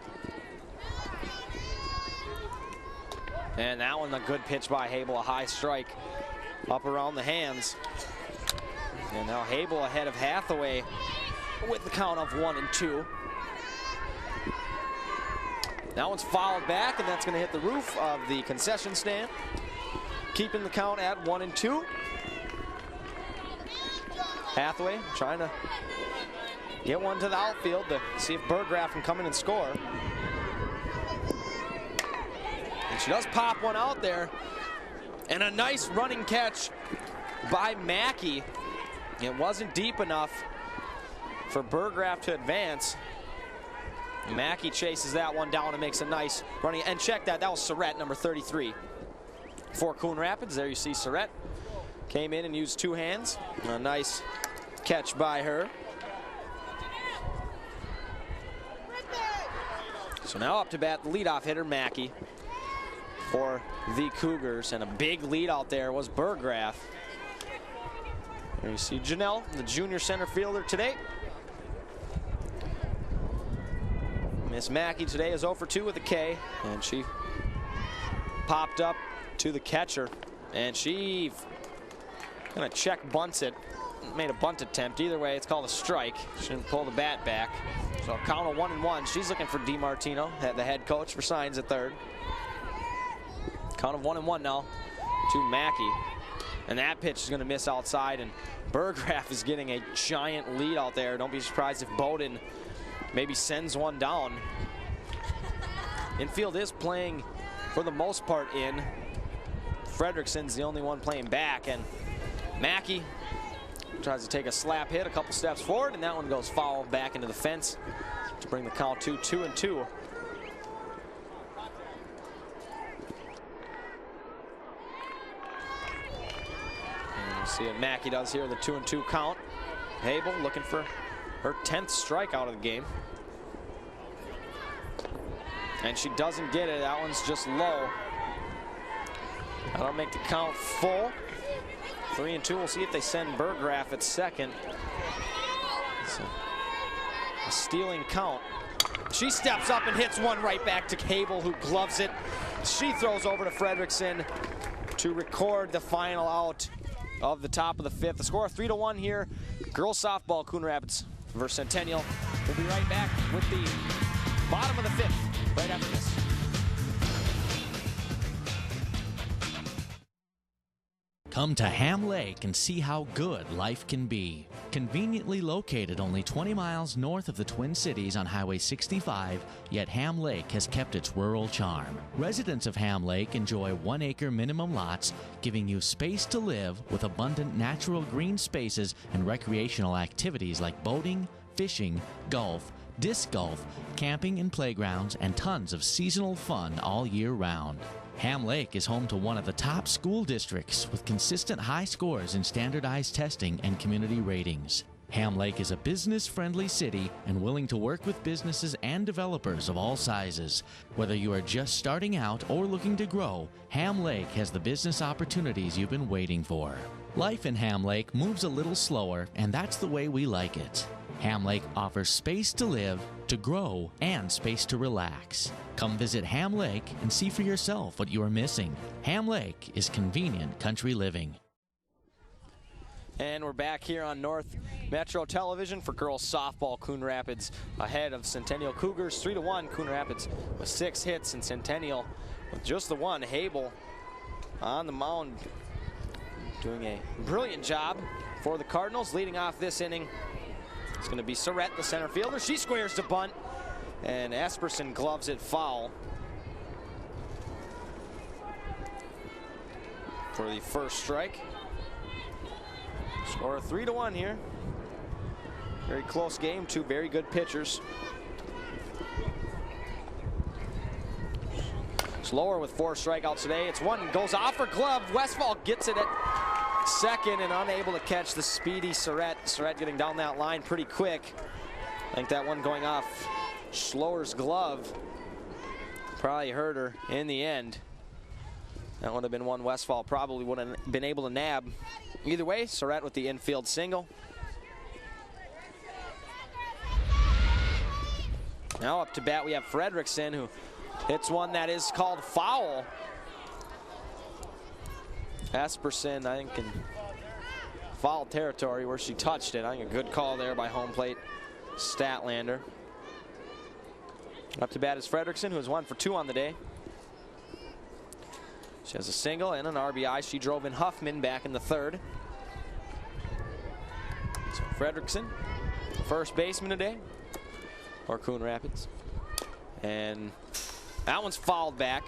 And that one a good pitch by Habel, a high strike up around the hands. And now Habel ahead of Hathaway with the count of 1-2. That one's fouled back, and that's going to hit the roof of the concession stand, keeping the count at 1-2. Hathaway trying to get one to the outfield to see if Burgraff can come in and score. And she does pop one out there. And a nice running catch by Mackey. It wasn't deep enough for Burgraff to advance. Mackey chases that one down and makes a nice running. And check that, that was Surratt, number 33. For Coon Rapids, there you see Surratt. Came in and used 2 hands. A nice catch by her. So now up to bat the leadoff hitter, Mackey. for the Cougars, and a big lead out there was Burgraff. There you see Janelle, the junior center fielder today. Miss Mackey today is 0 for 2 with a K, and she popped up to the catcher, and she gonna check bunts it. Made a bunt attempt. Either way, it's called a strike. She didn't pull the bat back. So a count of 1-1. She's looking for DiMartino, the head coach, for signs at third. Count of 1-1 now to Mackey. And that pitch is going to miss outside, and Burgraff is getting a giant lead out there. Don't be surprised if Bowden maybe sends one down. Infield is playing, for the most part, in. Fredrickson's the only one playing back, and Mackey tries to take a slap hit a couple steps forward, and that one goes foul back into the fence to bring the count to 2-2. And we'll see what Mackey does here, the 2-2 count. Habel looking for her 10th strikeout of the game. And she doesn't get it. That one's just low. That'll make the count full. 3-2. We'll see if they send Burgraff at second. It's a stealing count. She steps up and hits one right back to Cable, who gloves it. She throws over to Fredrickson to record the final out of the top of the fifth. The score 3-1 here. Girls softball, Coon Rapids versus Centennial. We'll be right back with the bottom of the fifth right after this. Come to Ham Lake and see how good life can be. Conveniently located only 20 miles north of the Twin Cities on Highway 65, yet Ham Lake has kept its rural charm. Residents of Ham Lake enjoy 1-acre minimum lots, giving you space to live with abundant natural green spaces and recreational activities like boating, fishing, golf, disc golf, camping and playgrounds, and tons of seasonal fun all year round. Ham Lake is home to one of the top school districts with consistent high scores in standardized testing and community ratings. Ham Lake is a business-friendly city and willing to work with businesses and developers of all sizes. Whether you are just starting out or looking to grow, Ham Lake has the business opportunities you've been waiting for. Life in Ham Lake moves a little slower, and that's the way we like it. Ham Lake offers space to live, to grow, and space to relax. Come visit Ham Lake and see for yourself what you are missing. Ham Lake is convenient country living. And we're back here on North Metro Television for girls softball. Coon Rapids ahead of Centennial Cougars 3-1. Coon Rapids with 6 hits, and Centennial with just the one. Habel on the mound doing a brilliant job for the Cardinals. Leading off this inning, it's going to be Surratt, the center fielder. She squares the bunt, and Esperson gloves it foul for the first strike. Score 3-1 here. Very close game. Two very good pitchers. Slower with 4 strikeouts today. It's one goes off her glove. Westfall gets it at second and unable to catch the speedy Surratt. Surratt getting down that line pretty quick. I think that one going off Schloer's glove probably hurt her in the end. That would have been one Westfall probably would have been able to nab. Either way, Surratt with the infield single. Now up to bat we have Fredrickson, who hits one that is called foul. Esperson, I think, in foul territory where she touched it. I think a good call there by home plate Statlander. Up to bat is Fredrickson, who is 1 for 2 on the day. She has a single and an RBI. She drove in Huffman back in the third. So Fredrickson, first baseman today for Coon Rapids. And that one's fouled back.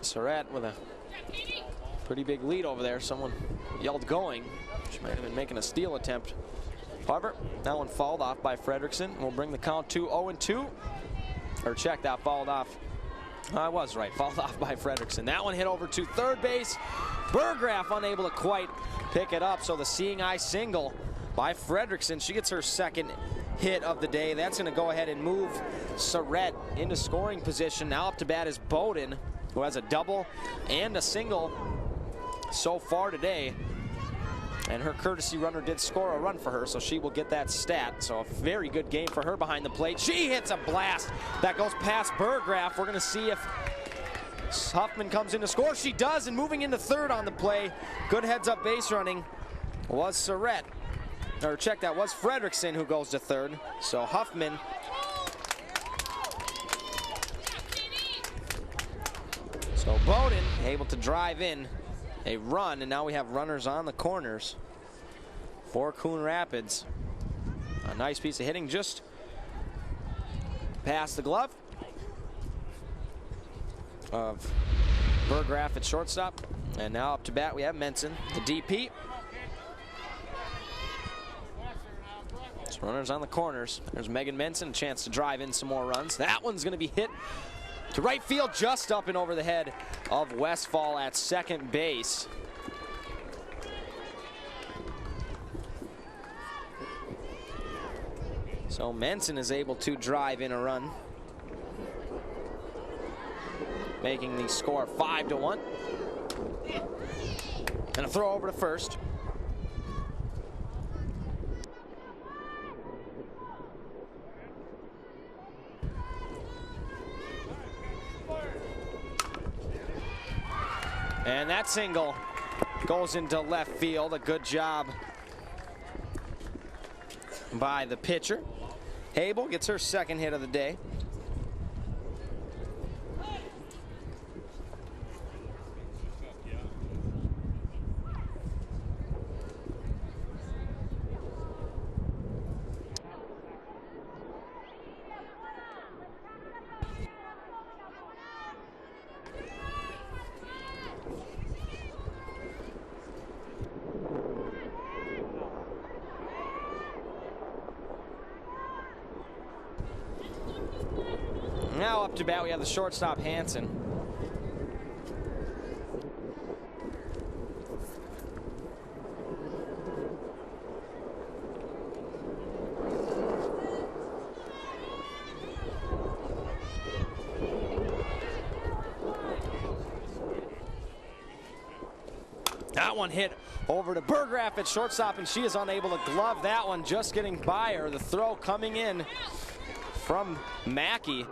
Surratt with a pretty big lead over there. Someone yelled going. She might have been making a steal attempt. However, that one fouled off by Fredrickson. We'll bring the count to 0-2. Or check that, fouled off. I was right, fouled off by Fredrickson. That one hit over to third base. Burgraff unable to quite pick it up. So the seeing eye single by Fredrickson. She gets her second hit of the day. That's going to go ahead and move Surratt into scoring position. Now up to bat is Bowden, who has a double and a single so far today. And her courtesy runner did score a run for her, so she will get that stat. So a very good game for her behind the plate. She hits a blast that goes past Burgraff. We're going to see if Huffman comes in to score. She does, and moving into third on the play. Good heads-up base running was Surratt. Or check that, was Fredrickson who goes to third. So Huffman so Bowden able to drive in a run, and now we have runners on the corners for Coon Rapids. A nice piece of hitting just past the glove of Burgraff at shortstop. And now up to bat we have Menson, the DP. So runners on the corners. There's Megan Menson, a chance to drive in some more runs. That one's going to be hit to right field, just up and over the head of Westfall at second base. So Menson is able to drive in a run, making the score 5-1. And a throw over to first. And that single goes into left field. A good job by the pitcher. Hable gets her second hit of the day. Now up to bat we have the shortstop Hansen. That one hit over to Burgraff at shortstop, and she is unable to glove that one, just getting by her. The throw coming in from Mackey.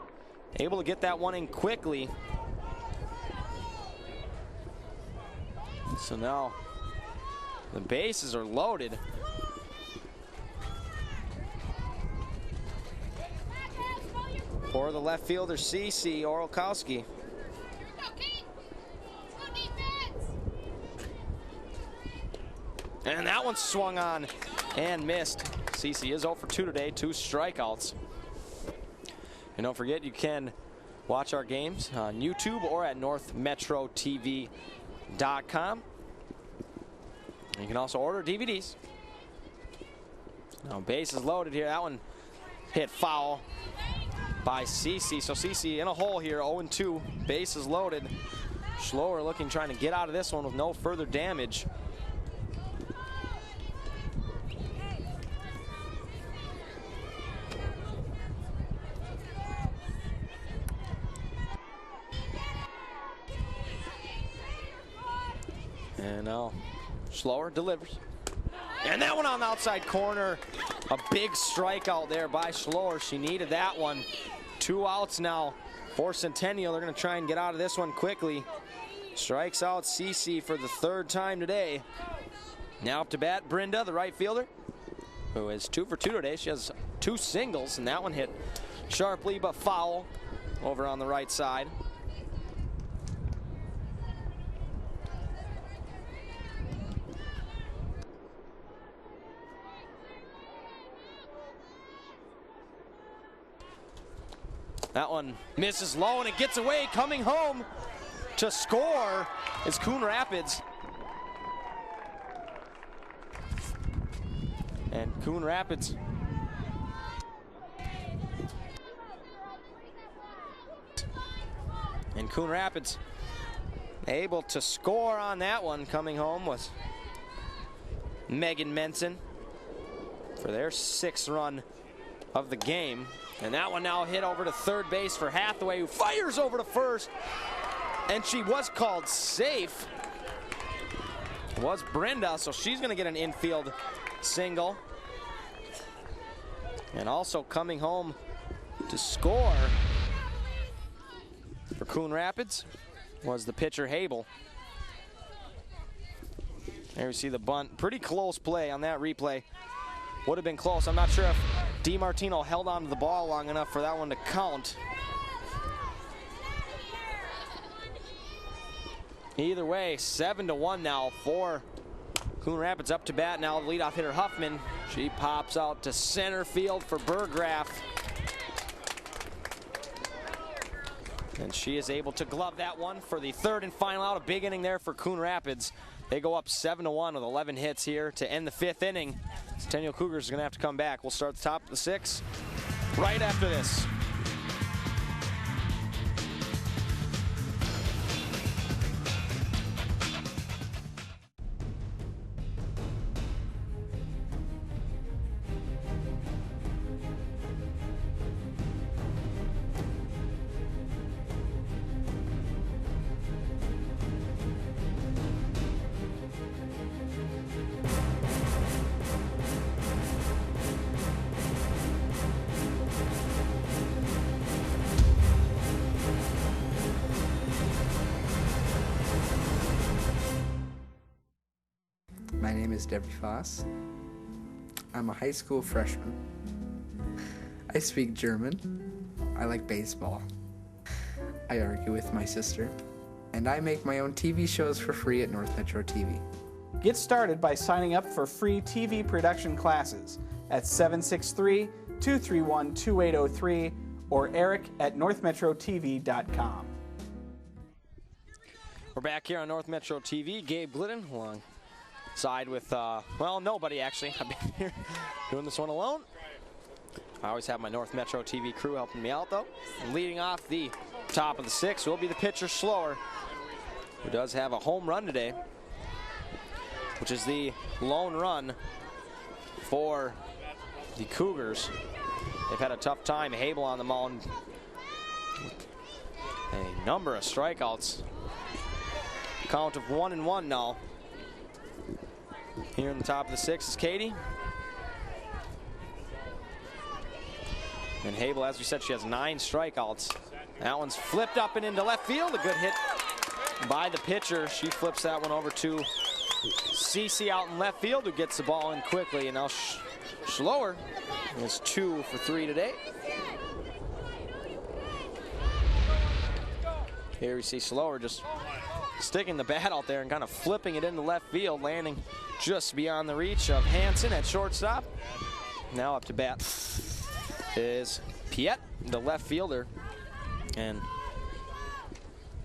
Able to get that one in quickly. So now the bases are loaded. For the left fielder, CC Orlkowski. And that one swung on and missed. CC is 0 for 2 today, 2 strikeouts. And don't forget, you can watch our games on YouTube or at northmetrotv.com. You can also order DVDs. Now base is loaded here. That one hit foul by CC. So CC in a hole here, 0-2. Base is loaded. Schloer looking, trying to get out of this one with no further damage. And now Schloer delivers. And that one on the outside corner. A big strikeout there by Schloer. She needed that one. 2 outs now for Centennial. They're going to try and get out of this one quickly. Strikes out CC for the 3rd time today. Now up to bat, Brenda, the right fielder, who is 2 for 2 today. She has 2 singles, and that one hit sharply but foul over on the right side. That one misses low, and it gets away. Coming home to score is Coon Rapids. And Coon Rapids able to score on that one. Coming home was Megan Menson for their 6th run of the game. And that one now hit over to third base for Hathaway, who fires over to first. And she was called safe. It was Brenda, so she's going to get an infield single. And also coming home to score for Coon Rapids was the pitcher Habel. There you see the bunt. Pretty close play on that replay. Would have been close. I'm not sure if DiMartino held on to the ball long enough for that one to count. Either way, 7-1 now for Coon Rapids. Up to bat now, the leadoff hitter Huffman. She pops out to center field for Burgraff. And she is able to glove that one for the third and final out. A big inning there for Coon Rapids. They go up 7-1 with 11 hits here to end the fifth inning. Centennial Cougars are going to have to come back. We'll start the top of the sixth right after this. My name is Debbie Foss. I'm a high school freshman. I speak German. I like baseball. I argue with my sister. And I make my own TV shows for free at North Metro TV. Get started by signing up for free TV production classes at 763-231-2803 or eric@northmetrotv.com. We're back here on North Metro TV. Gabe Glidden alongside with, well, nobody actually. I've been here doing this one alone. I always have my North Metro TV crew helping me out, though. And leading off the top of the sixth will be the pitcher Slower, who does have a home run today, which is the lone run for the Cougars. They've had a tough time. Habel on the mound. A number of strikeouts. Count of 1-1 now. Here in the top of the sixth is Katie. And Habel, as we said, she has 9 strikeouts. That one's flipped up and into left field. A good hit by the pitcher. She flips that one over to Cece out in left field, who gets the ball in quickly. And now Schloer is 2 for 3 today. Here we see Schloer just sticking the bat out there and kind of flipping it into left field, landing just beyond the reach of Hansen at shortstop. Now up to bat is Piet, the left fielder, and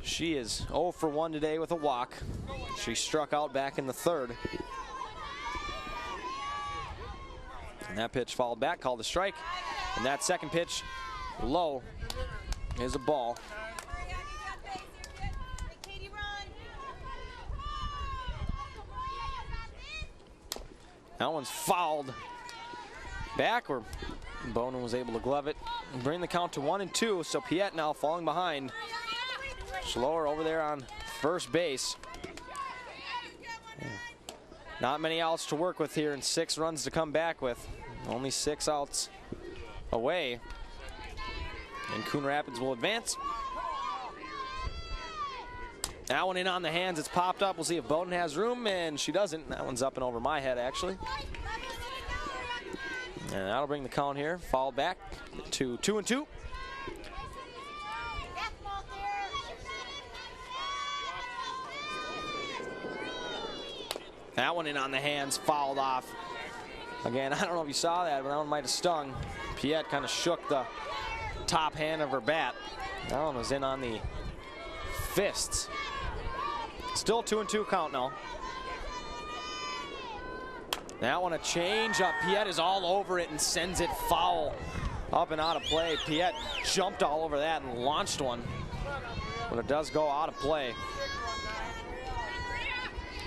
she is 0 for 1 today with a walk. She struck out back in the third. And that pitch fouled back, called a strike. And that second pitch, low, is a ball. That one's fouled back, where Bonin was able to glove it and bring the count to 1-2. So Piet now falling behind. Schloer over there on first base. Not many outs to work with here and 6 runs to come back with. Only 6 outs away. And Coon Rapids will advance. That one in on the hands. It's popped up. We'll see if Bowden has room, and she doesn't. That one's up and over my head, actually. And that'll bring the count here. Foul back to 2-2. That one in on the hands, fouled off. Again, I don't know if you saw that, but that one might have stung. Piet kind of shook the top hand of her bat. That one was in on the fists. Still 2-2 count now. That one a change up. Piet is all over it and sends it foul up and out of play. Piet jumped all over that and launched one, but it does go out of play.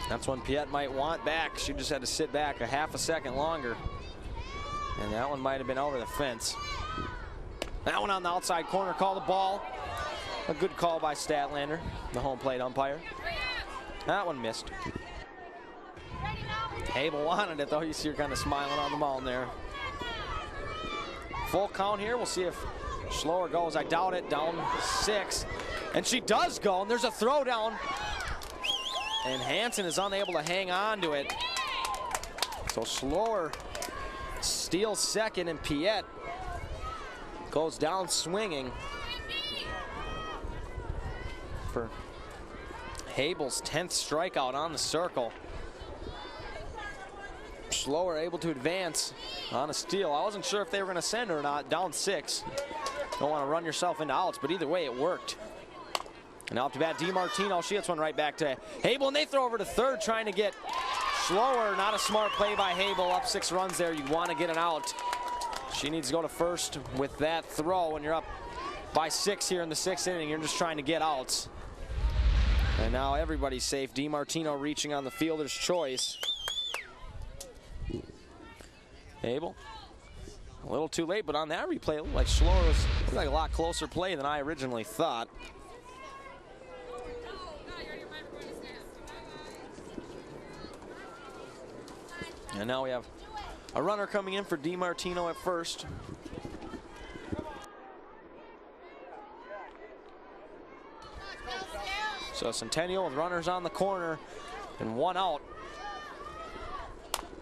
That's one Piet might want back. She just had to sit back a half a second longer. And that one might have been over the fence. That one on the outside corner, call the ball. A good call by Statlander, the home plate umpire. That one missed. Abel wanted it though. You see her kind of smiling on the mound there. Full count here. We'll see if Schloer goes. I doubt it. Down 6. And she does go, and there's a throw down. And Hansen is unable to hang on to it. So Schloer steals second, and Piet goes down swinging for Habel's 10th strikeout on the circle. Schloer able to advance on a steal. I wasn't sure if they were going to send her or not. Down 6. Don't want to run yourself into outs, but either way, it worked. And now up to bat, DiMartino. She hits one right back to Habel, and they throw over to third, trying to get Schloer. Not a smart play by Habel. Up 6 runs there. You want to get an out. She needs to go to first with that throw. When you're up by 6 here in the 6th inning, you're just trying to get outs. And now everybody's safe. DiMartino reaching on the fielder's choice. Abel, a little too late, but on that replay, it looked like Schloer was like a lot closer play than I originally thought. And now we have a runner coming in for DiMartino at first. So Centennial with runners on the corner and 1 out.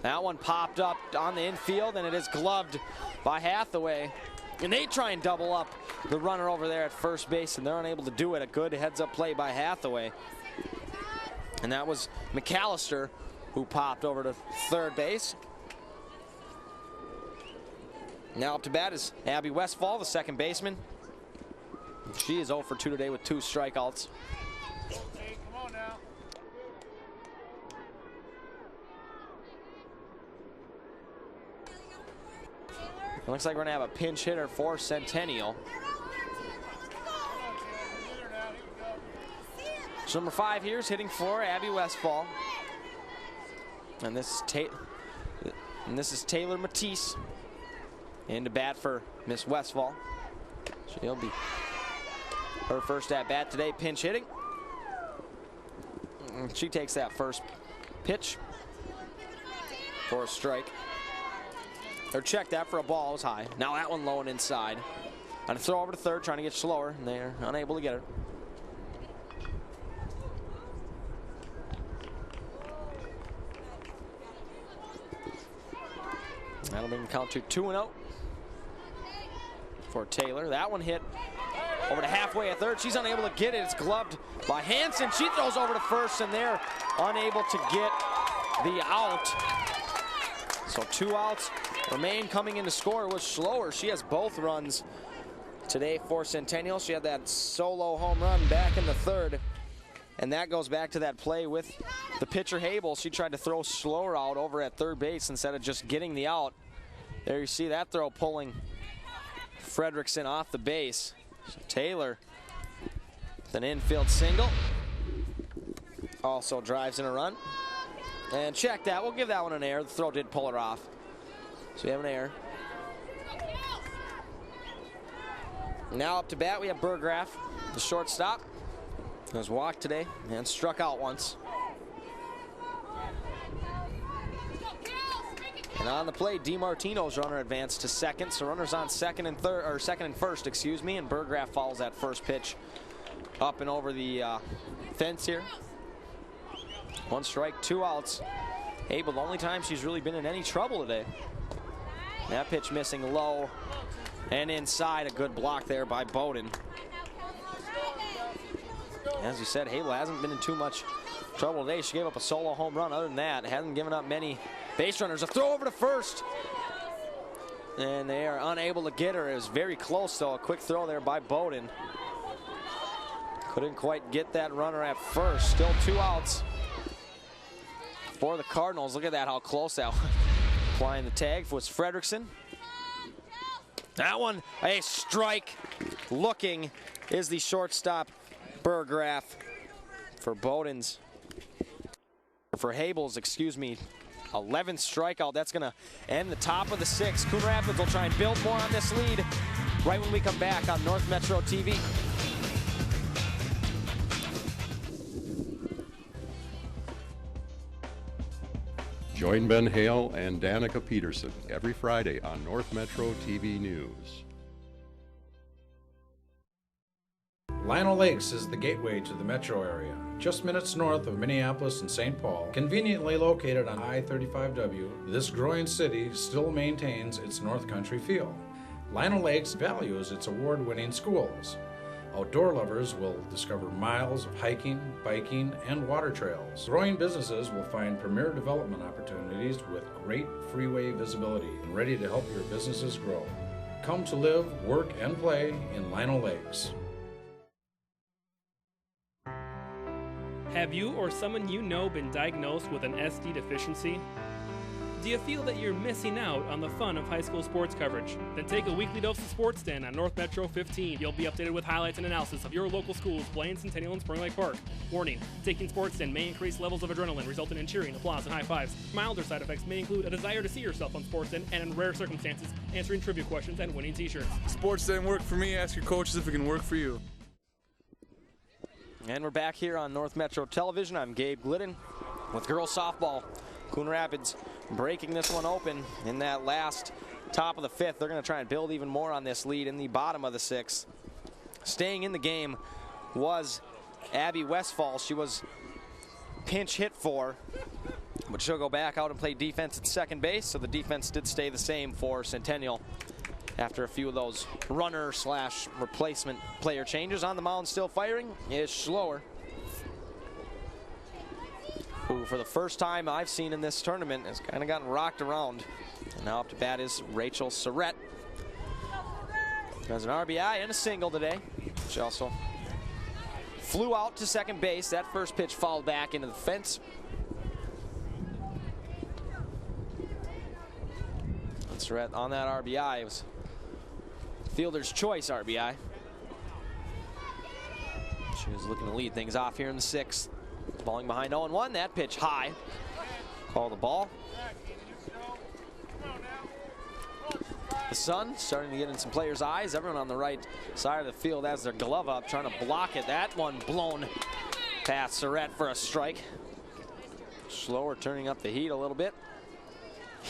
That one popped up on the infield, and it is gloved by Hathaway. And they try and double up the runner over there at first base, and they're unable to do it. A good heads-up play by Hathaway. And that was McAllister who popped over to third base. Now up to bat is Abby Westfall, the second baseman. She is 0 for 2 today with 2 strikeouts. It looks like we're going to have a pinch hitter for Centennial. So number 5 here is hitting for Abby Westfall. And this is Taylor Matisse in to bat for Miss Westfall. She'll be her first at bat today, pinch hitting. And she takes that first pitch for a strike. Or check that for a ball. It was high. Now that one low and inside. On a throw over to third, trying to get Schloer, and they're unable to get her. That'll bring the count to 2-0 for Taylor. That one hit over to halfway at third. She's unable to get it. It's gloved by Hansen. She throws over to first, and they're unable to get the out. So 2 outs remain. Coming in to score was Schloer. She has both runs today for Centennial. She had that solo home run back in the 3rd. And that goes back to that play with the pitcher Habel. She tried to throw Schloer out over at third base instead of just getting the out. There you see that throw pulling Fredrickson off the base. So Taylor with an infield single. Also drives in a run. And check that. We'll give that one an error. The throw did pull her off. So we have an error. Now up to bat, we have Burgraff, the shortstop. He was walked today and struck out once. And on the play, DiMartino's runner advanced to second. So runners on second and first, excuse me. And Burgraff follows that first pitch up and over the fence here. 1 strike, 2 outs. Abel, the only time she's really been in any trouble today. That pitch missing low and inside. A good block there by Bowden. As you said, Abel hasn't been in too much trouble today. She gave up a solo home run. Other than that, hasn't given up many base runners. A throw over to first. And they are unable to get her. It was very close, though. A quick throw there by Bowden. Couldn't quite get that runner at first. Still 2 outs for the Cardinals. Look at that, how close that was. Applying the tag was Fredrickson. That one, a strike. Looking is the shortstop, Burgraff, for Bowden's, for Habel's, excuse me, 11th strikeout. That's going to end the top of the 6th. Coon Rapids will try and build more on this lead right when we come back on North Metro TV. Join Ben Hale and Danica Peterson every Friday on North Metro TV News. Lionel Lakes is the gateway to the metro area, just minutes north of Minneapolis and St. Paul, conveniently located on I-35W. This growing city still maintains its North Country feel. Lionel Lakes values its award-winning schools. Outdoor lovers will discover miles of hiking, biking, and water trails. Growing businesses will find premier development opportunities with great freeway visibility and ready to help your businesses grow. Come to live, work, and play in Lionel Lakes. Have you or someone you know been diagnosed with an SD deficiency? Do you feel that you're missing out on the fun of high school sports coverage? Then take a weekly dose of Sports Den on North Metro 15. You'll be updated with highlights and analysis of your local schools playing Centennial and Spring Lake Park. Warning, taking Sports Den may increase levels of adrenaline, resulting in cheering, applause, and high fives. Milder side effects may include a desire to see yourself on Sports Den, and in rare circumstances, answering trivia questions and winning t-shirts. Sports didn't work for me. Ask your coaches if it can work for you. And we're back here on North Metro Television. I'm Gabe Glidden with girls softball. Coon Rapids breaking this one open in that last top of the 5th. They're going to try and build even more on this lead in the bottom of the 6th. Staying in the game was Abby Westfall. She was pinch hit for, but she'll go back out and play defense at second base. So the defense did stay the same for Centennial after a few of those runner/replacement player changes. On the mound still firing is Schloer, who for the first time I've seen in this tournament has kind of gotten rocked around. And now up to bat is Rachel Surrett. Has an RBI and a single today. She also flew out to second base. That first pitch fouled back into the fence. And Surrett on that RBI. It was fielder's choice RBI. She was looking to lead things off here in the 6th. Balling behind 0-1. That pitch high. Call the ball. The sun starting to get in some players' eyes. Everyone on the right side of the field has their glove up, trying to block it. That one blown past Surrett for a strike. Slower turning up the heat a little bit.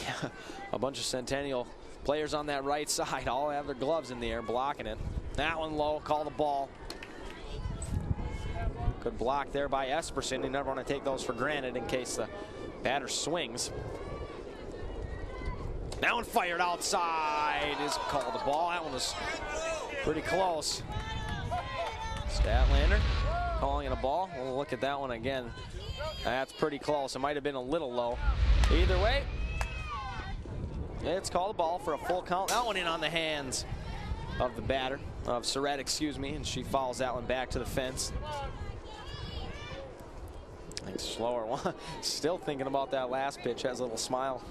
Yeah, a bunch of Centennial players on that right side all have their gloves in the air blocking it. That one low, call the ball. Good block there by Esperson. You never want to take those for granted in case the batter swings. That one fired outside is called the ball. That one was pretty close. Statlander calling it a ball. We'll look at that one again. That's pretty close. It might have been a little low. Either way, it's called a ball for a full count. That one in on the hands of the batter, of Surrett, excuse me, and she fouls that one back to the fence. I think Slower one. Still thinking about that last pitch, has a little smile.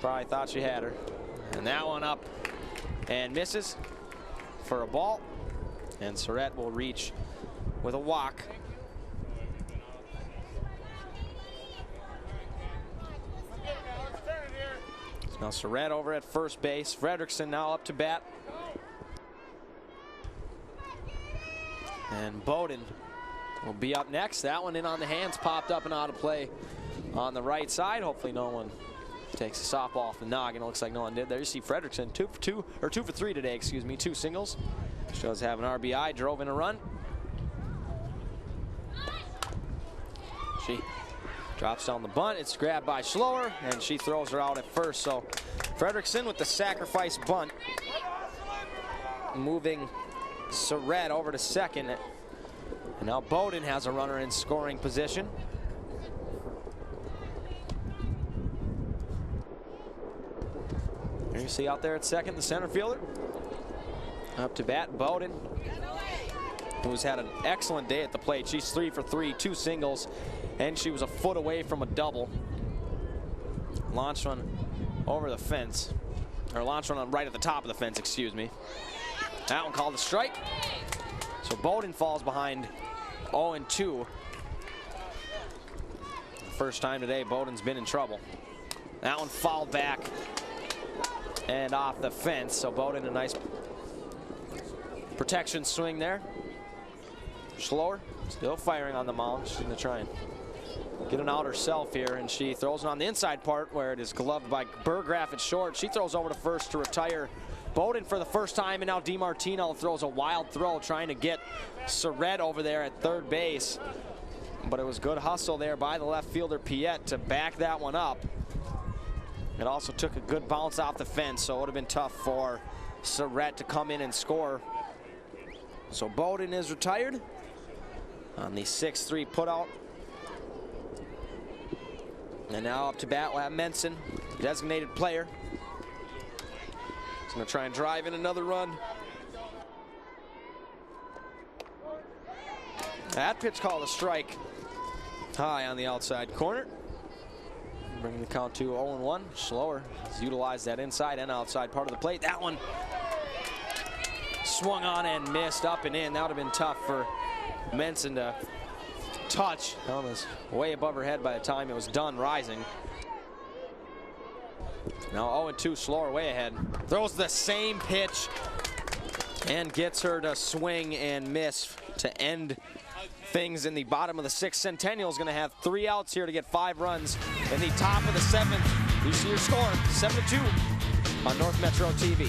Probably thought she had her. And that one up and misses for a ball. And Surrett will reach with a walk. Now Surrett over at first base. Fredrickson now up to bat. And Bowden will be up next. That one in on the hands, popped up and out of play on the right side. Hopefully no one takes a softball off the noggin. It looks like no one did there. You see Fredrickson 2 for 3 today, excuse me, 2 singles. Shows have an RBI, drove in a run. She drops down the bunt. It's grabbed by Schloer, and she throws her out at first. So Fredrickson with the sacrifice bunt, moving Surrett over to second. And now Bowden has a runner in scoring position. There you see out there at second, the center fielder. Up to bat, Bowden, who's had an excellent day at the plate. She's 3 for 3, 2 singles, and she was a foot away from a double. Launch one over the fence, or launch one on right at the top of the fence, excuse me. That one called a strike. So Bowden falls behind 0-2. first time today Bowdoin's been in trouble. That one fouled back and off the fence, so Bowdoin a nice protection swing there. Schloer still firing on the mound. She's going to try and get an out herself here, and she throws it on the inside part where it is gloved by Burgraff at short. She throws over to first to retire Bowdoin for the first time, and now DiMartino throws a wild throw trying to get Surrett over there at third base. But it was good hustle there by the left fielder Piet to back that one up. It also took a good bounce off the fence, so it would have been tough for Surrett to come in and score. So Bowdoin is retired on the 6-3 putout. And now up to bat we'll have Menson, designated player. He's going to try and drive in another run. That pitch called a strike high on the outside corner. Bringing the count to 0-1. Schloer has utilized that inside and outside part of the plate. That one swung on and missed up and in. That would have been tough for Menson to touch. That was way above her head by the time it was done rising. Now 0-2, Schloer way ahead. Throws the same pitch and gets her to swing and miss to end things in the bottom of the sixth. Centennial is going to have 3 outs here to get 5 runs in the top of the 7th. You see your score, 7-2 on North Metro TV.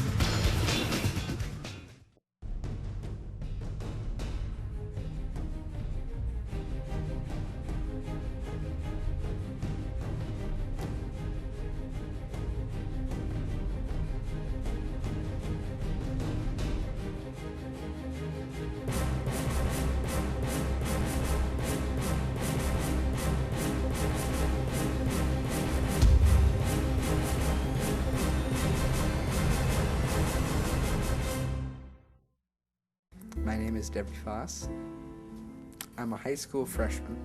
My name is Debbie Foss. I'm a high school freshman.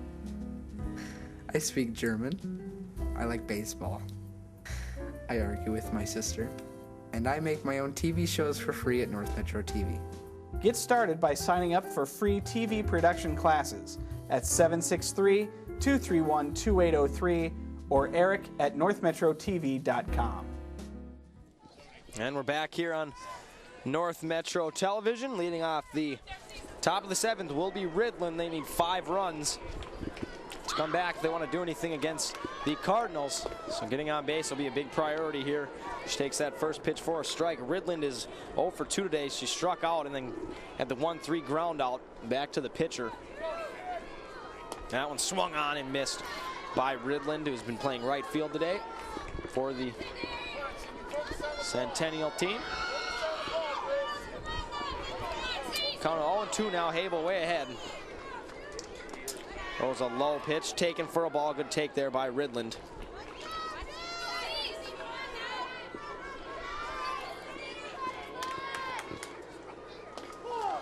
I speak German. I like baseball. I argue with my sister. And I make my own TV shows for free at North Metro TV. Get started by signing up for free TV production classes at 763-231-2803 or eric@northmetrotv.com. And we're back here on North Metro Television. Leading off the top of the 7th will be Ridland. They need 5 runs to come back if they want to do anything against the Cardinals. So getting on base will be a big priority here. She takes that first pitch for a strike. Ridland is 0 for 2 today. She struck out and then had the 1-3 ground out back to the pitcher. That one swung on and missed by Ridland, who's been playing right field today for the Centennial team. Count 0-2 now. Hable way ahead. That was a low pitch taken for a ball. Good take there by Ridland.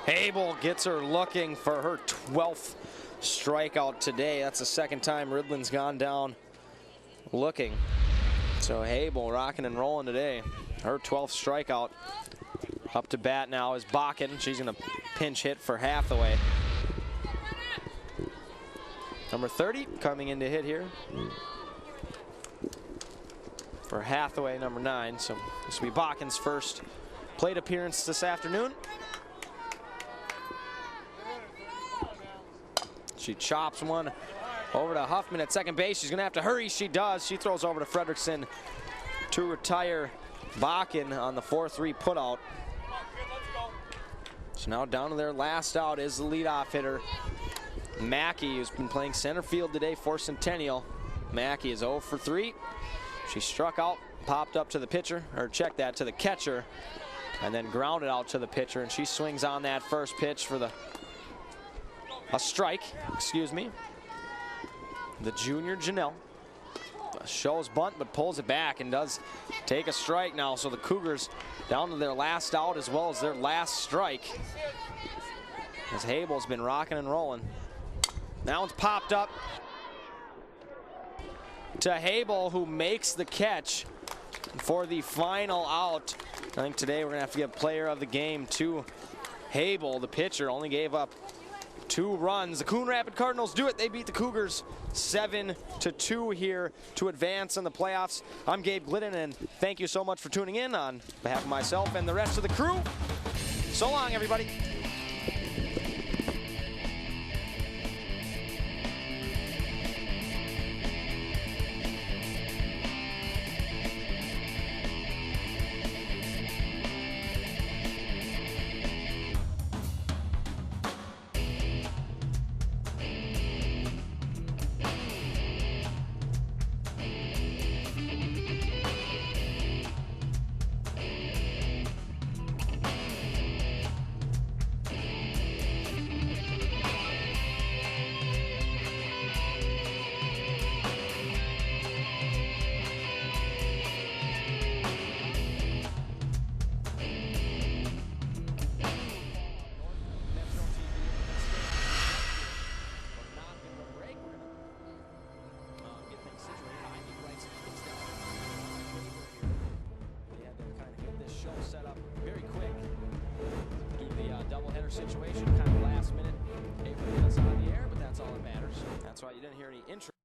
Hable gets her looking for her 12th strikeout today. That's the second time Ridland's gone down looking. So Hable rocking and rolling today. Her 12th strikeout. Up to bat now is Bakken. She's going to pinch hit for Hathaway. Number 30 coming in to hit here for Hathaway, number 9. So this will be Bakken's first plate appearance this afternoon. She chops one over to Huffman at second base. She's going to have to hurry. She does. She throws over to Fredrickson to retire Bakken on the 4-3 putout. So now down to their last out is the leadoff hitter, Mackey, who's been playing center field today for Centennial. Mackey is 0 for 3. She struck out, popped up to the pitcher, or checked that to the catcher, and then grounded out to the pitcher, and she swings on that first pitch for a strike, excuse me. The junior Janelle shows bunt but pulls it back and does take a strike now. So the Cougars down to their last out as well as their last strike, as Hable's been rocking and rolling. That one's popped up to Hable, who makes the catch for the final out. I think today we're gonna have to give player of the game to Hable. The pitcher only gave up 2 runs. The Coon Rapid Cardinals do it. They beat the Cougars 7-2 here to advance in the playoffs. I'm Gabe Glidden, and thank you so much for tuning in on behalf of myself and the rest of the crew. So long, everybody. Situation, kind of last minute. April is on the air, but that's all that matters. That's why you didn't hear any intro.